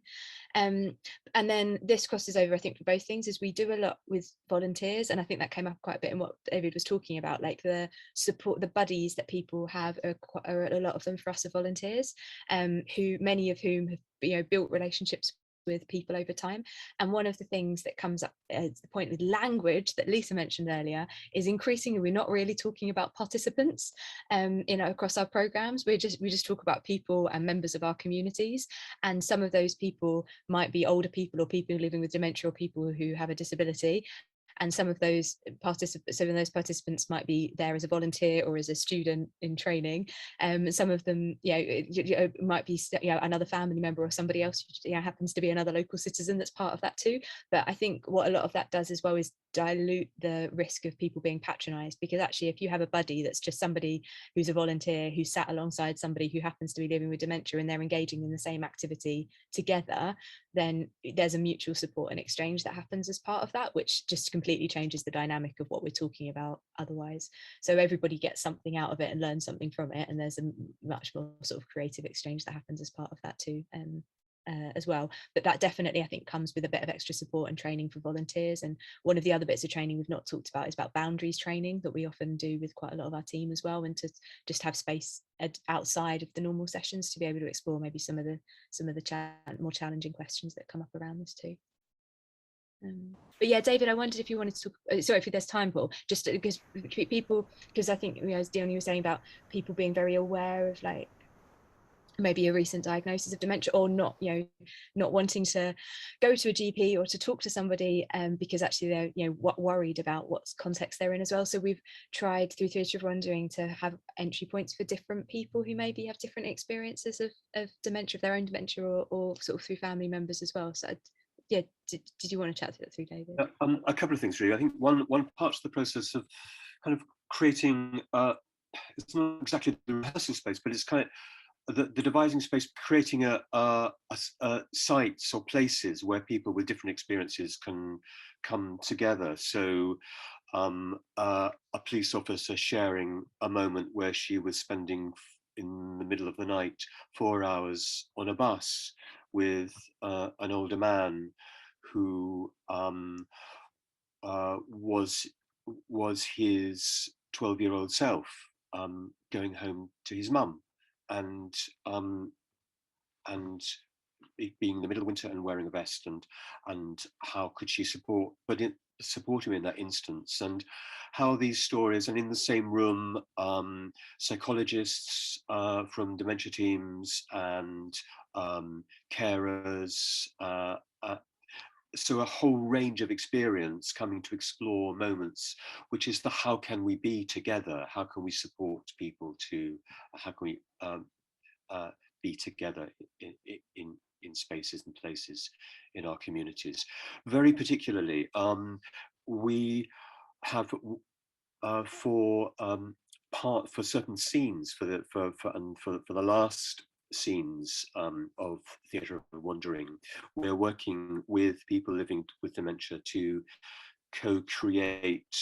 And then this crosses over, I think, for both things, is we do a lot with volunteers, and I think that came up quite a bit in what David was talking about, like the support, the buddies that people have are a lot of them for us are volunteers, who many of whom have built relationships with people over time. And one of the things that comes up as the point with language that Lisa mentioned earlier is increasingly we're not really talking about participants across our programs. We just talk about people and members of our communities, and some of those people might be older people or people living with dementia or people who have a disability. And some of those participants might be there as a volunteer or as a student in training. Some of them, might be another family member or somebody else who happens to be another local citizen that's part of that too. But I think what a lot of that does as well is dilute the risk of people being patronised, because actually if you have a buddy that's just somebody who's a volunteer who sat alongside somebody who happens to be living with dementia and they're engaging in the same activity together, then there's a mutual support and exchange that happens as part of that, which just completely changes the dynamic of what we're talking about otherwise. So everybody gets something out of it and learns something from it, and there's a much more sort of creative exchange that happens as part of that too. As well, but that definitely I think comes with a bit of extra support and training for volunteers. And one of the other bits of training we've not talked about is about boundaries training that we often do with quite a lot of our team as well, and to just have space outside of the normal sessions to be able to explore maybe some of the more challenging questions that come up around this too. But yeah, David, I wondered if you wanted to talk, sorry if there's time, Paul, just because people, because I think as Dion was saying about people being very aware of like maybe a recent diagnosis of dementia, or not wanting to go to a GP or to talk to somebody because actually they're worried about what context they're in as well. So we've tried through Theatre of Wandering to have entry points for different people who maybe have different experiences of dementia, of their own dementia, or sort of through family members as well. So yeah, did you want to chat through that through, David?
A couple of things really. I think one part of the process of kind of creating it's not exactly the rehearsal space, but it's kind of the devising space, creating a sites or places where people with different experiences can come together. So a police officer sharing a moment where she was spending in the middle of the night 4 hours on a bus with an older man who was his 12-year-old self going home to his mum. And being in the middle of winter and wearing a vest, and how could she support him in that instance, and how these stories, and in the same room psychologists from dementia teams and carers, so a whole range of experience coming to explore moments, which is the how can we be together? How can we support people to, how can we be together in spaces and places in our communities? Very particularly, we have for certain scenes, for the last scenes of Theatre of Wandering, we're working with people living with dementia to co-create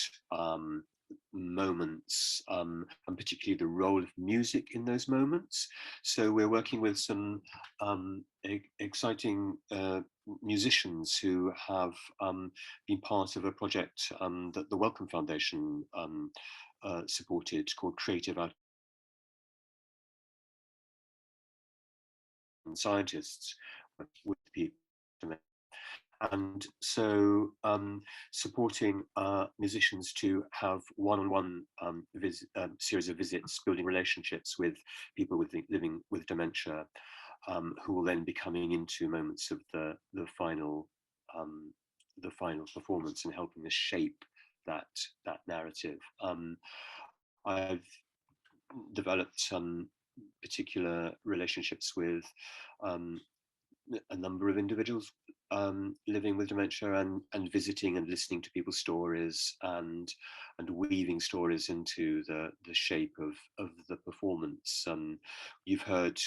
moments, and particularly the role of music in those moments. So we're working with some exciting musicians who have been part of a project that the Wellcome Foundation supported, called Creative Out and Scientists with people. And so supporting musicians to have one-on-one series of visits, building relationships with people living with dementia, who will then be coming into moments of the final performance and helping us shape that narrative. I've developed some particular relationships with a number of individuals living with dementia, and visiting and listening to people's stories, and weaving stories into the shape of the performance. You've heard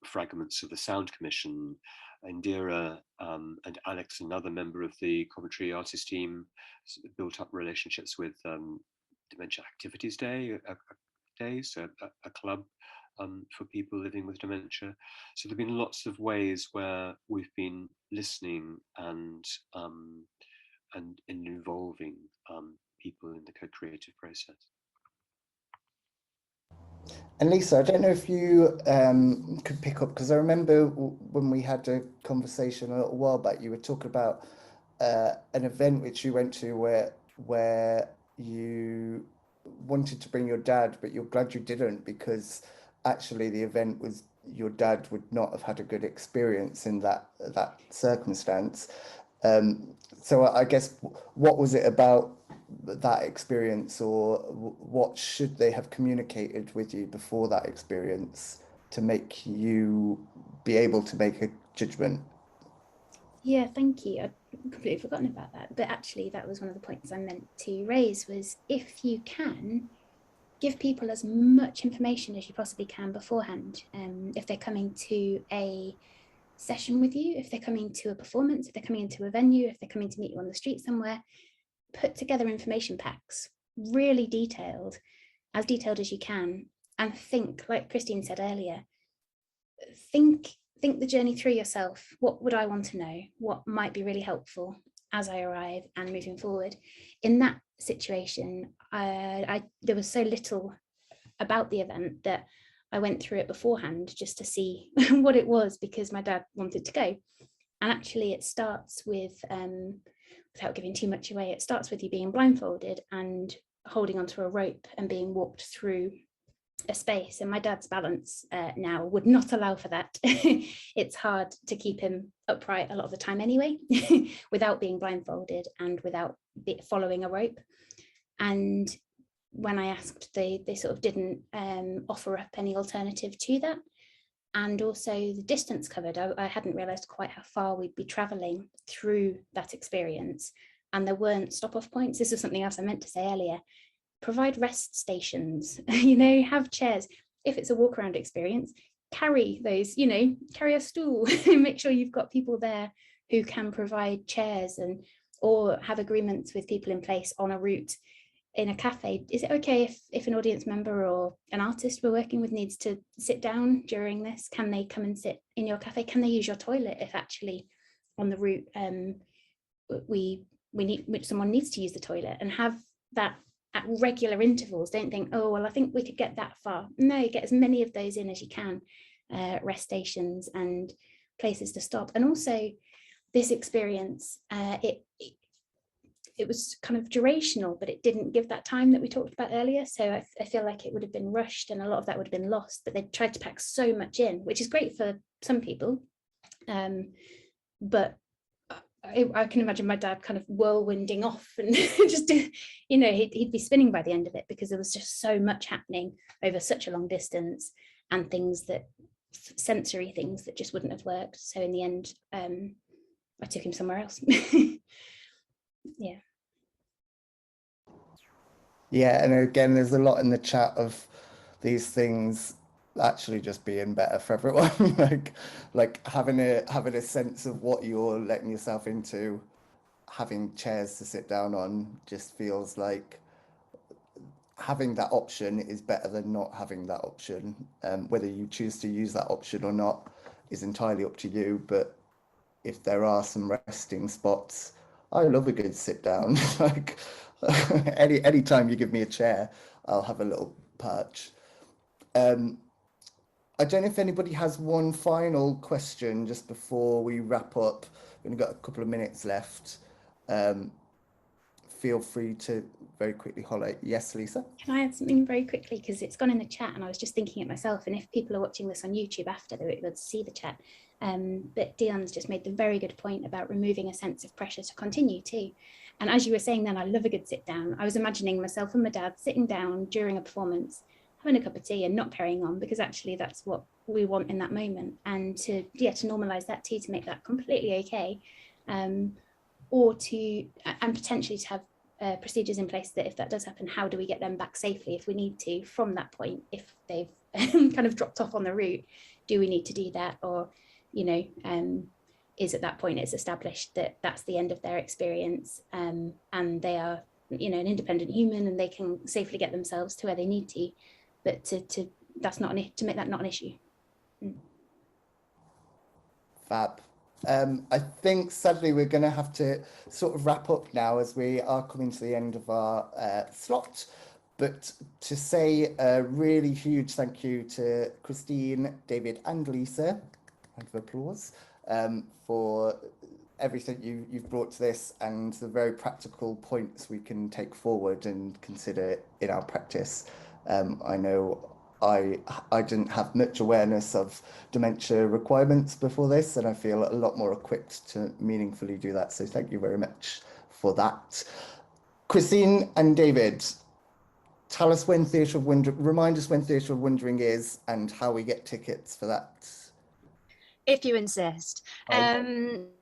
fragments of the Sound Commission. Indira and Alex, another member of the Coventry artist team, built up relationships with Dementia Activities Day, a club for people living with dementia. So there have been lots of ways where we've been listening and involving people in the co-creative process.
And Lisa, I don't know if you could pick up, because I remember when we had a conversation a little while back, you were talking about an event which you went to where you wanted to bring your dad, but you're glad you didn't, because actually the event was, your dad would not have had a good experience in that circumstance. So I guess, what was it about that experience, or what should they have communicated with you before that experience to make you be able to make a judgment?
Yeah, thank you. I'd completely forgotten about that. But actually, that was one of the points I meant to raise, was if you can, give people as much information as you possibly can beforehand. If they're coming to a session with you, if they're coming to a performance, if they're coming into a venue, if they're coming to meet you on the street somewhere, put together information packs, really detailed as you can, and think, like Christine said earlier, think the journey through yourself. What would I want to know? What might be really helpful as I arrive and moving forward? In that situation, there was so little about the event that I went through it beforehand just to see what it was, because my dad wanted to go. And actually it starts with, without giving too much away, it starts with you being blindfolded and holding onto a rope and being walked through a space. And my dad's balance now would not allow for that. It's hard to keep him upright a lot of the time anyway, without being blindfolded and without following a rope. And when I asked, they sort of didn't offer up any alternative to that. And also the distance covered, I hadn't realised quite how far we'd be travelling through that experience. And there weren't stop-off points. This was something else I meant to say earlier. Provide rest stations, have chairs. If it's a walk around experience, carry those, carry a stool. Make sure you've got people there who can provide chairs, or have agreements with people in place on a route. In a cafe, is it okay if an audience member or an artist we're working with needs to sit down during this? Can they come and sit in your cafe? Can they use your toilet if actually on the route someone needs to use the toilet? And have that at regular intervals. Don't think, oh well, I think we could get that far. No, get as many of those in as you can. Rest stations and places to stop. And also this experience, it was kind of durational, but it didn't give that time that we talked about earlier. So I feel like it would have been rushed and a lot of that would have been lost, but they tried to pack so much in, which is great for some people. But I can imagine my dad kind of whirlwinding off and just, you know, he'd be spinning by the end of it, because there was just so much happening over such a long distance, and things that, sensory things that just wouldn't have worked. So in the end, I took him somewhere else. Yeah.
Yeah, and again, there's a lot in the chat of these things actually just being better for everyone. like having a sense of what you're letting yourself into, having chairs to sit down on just feels like having that option is better than not having that option. Whether you choose to use that option or not is entirely up to you, but if there are some resting spots, I love a good sit down. Like any time you give me a chair, I'll have a little perch. I don't know if anybody has one final question just before we wrap up. We've only got a couple of minutes left. Feel free to very quickly highlight. Yes, Lisa?
Can I add something very quickly, because it's gone in the chat and I was just thinking it myself, and if people are watching this on YouTube after, they would see the chat. But Dion's just made the very good point about removing a sense of pressure to continue too. And as you were saying then, I love a good sit down. I was imagining myself and my dad sitting down during a performance, having a cup of tea and not carrying on, because actually that's what we want in that moment. And to normalize that too, to make that completely okay. Or to, and potentially to have procedures in place that if that does happen, how do we get them back safely if we need to from that point? If they've kind of dropped off on the route, do we need to do that? Or, you know, is at that point it's established that that's the end of their experience, and they are, you know, an independent human and they can safely get themselves to where they need to, but to that's not to make that not an issue.
Fab. I think sadly we're going to have to sort of wrap up now as we are coming to the end of our slot. But to say a really huge thank you to Christine, David and Lisa, round of applause, for everything you've brought to this and the very practical points we can take forward and consider in our practice. I know I didn't have much awareness of dementia requirements before this, and I feel a lot more equipped to meaningfully do that. So thank you very much for that. Christine and David, tell us when Theatre of Wondering, remind us when Theatre of Wondering is and how we get tickets for that.
If you insist. Theatre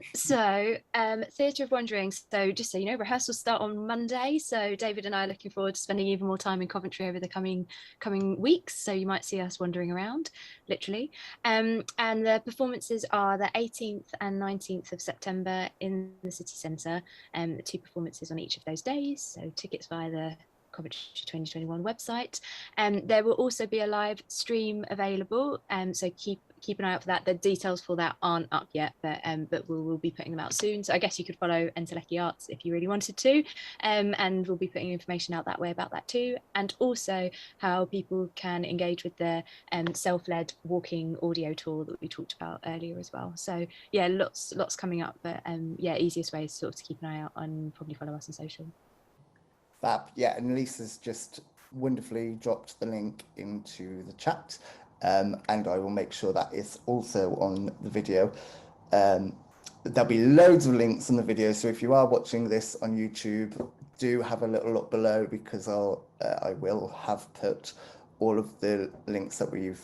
of Wondering, so just so you know, rehearsals start on Monday, so David and I are looking forward to spending even more time in Coventry over the coming weeks, so you might see us wandering around, literally. And the performances are the 18th and 19th of September in the city centre, 2 performances on each of those days, so tickets via the Coventry 2021 website. There will also be a live stream available, so keep an eye out for that. The details for that aren't up yet, but we'll be putting them out soon. So I guess you could follow Entelechy Arts if you really wanted to, and we'll be putting information out that way about that too, and also how people can engage with the self-led walking audio tour that we talked about earlier as well. So yeah, lots coming up, but yeah, easiest way is sort of to keep an eye out and probably follow us on social.
Fab. Yeah, and Lisa's just wonderfully dropped the link into the chat, and I will make sure that is also on the video. There'll be loads of links on the video, so if you are watching this on YouTube, do have a little look below, because I will have put all of the links that we've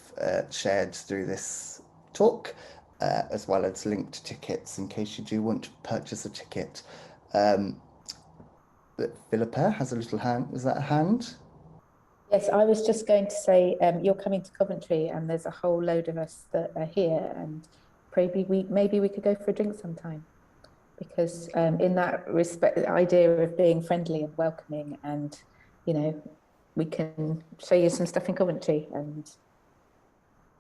shared through this talk, as well as linked tickets in case you do want to purchase a ticket. But Philippa has a little hand. Is that a hand?
Yes, I was just going to say, you're coming to Coventry and there's a whole load of us that are here, and maybe we could go for a drink sometime, because in that respect, the idea of being friendly and welcoming, and you know, we can show you some stuff in Coventry, and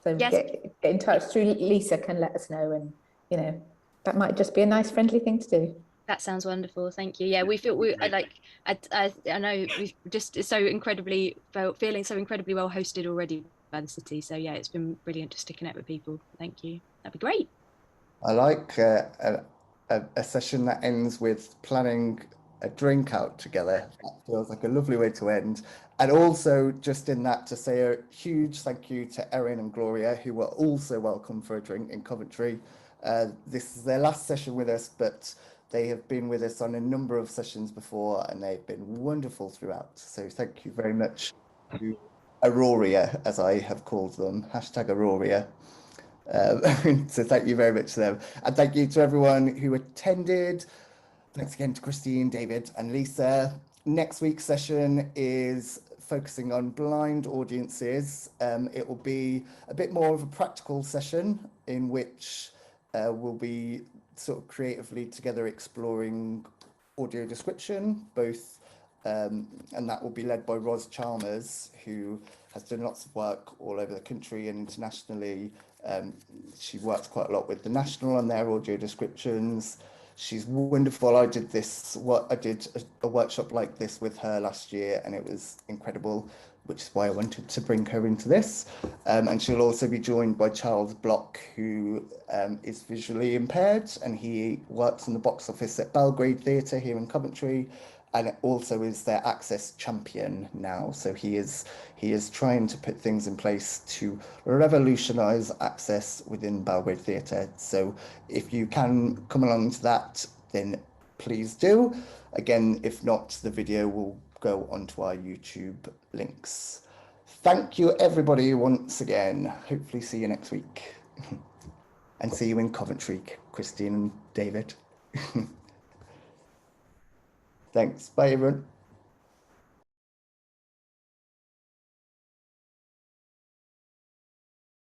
so
yes,
get in touch through Lisa, can let us know, and you know, that might just be a nice friendly thing to do.
That sounds wonderful. Thank you. Yeah, we feel I know we've just feeling so incredibly well hosted already by the city. So yeah, it's been brilliant just to connect with people. Thank you. That'd be great.
I like a session that ends with planning a drink out together. That feels like a lovely way to end. And also just in that to say a huge thank you to Erin and Gloria, who were also welcome for a drink in Coventry. This is their last session with us, but they have been with us on a number of sessions before, and they've been wonderful throughout. So thank you very much to Auroria, as I have called them, hashtag Auroria. So thank you very much to them. And thank you to everyone who attended. Thanks again to Christine, David, and Lisa. Next week's session is focusing on blind audiences. It will be a bit more of a practical session in which we'll be sort of creatively together exploring audio description, both, and that will be led by Ros Chalmers, who has done lots of work all over the country and internationally. She works quite a lot with the National on their audio descriptions. She's wonderful. I did a workshop like this with her last year, and it was incredible, which is why I wanted to bring her into this. And she'll also be joined by Charles Block, who is visually impaired, and he works in the box office at Belgrade Theatre here in Coventry, and also is their access champion now. So he is trying to put things in place to revolutionise access within Belgrade Theatre. So if you can come along to that, then please do. Again, if not, the video will go onto our YouTube links. Thank you, everybody, once again. Hopefully see you next week. And see you in Coventry, Christine and David. Thanks. Bye, everyone.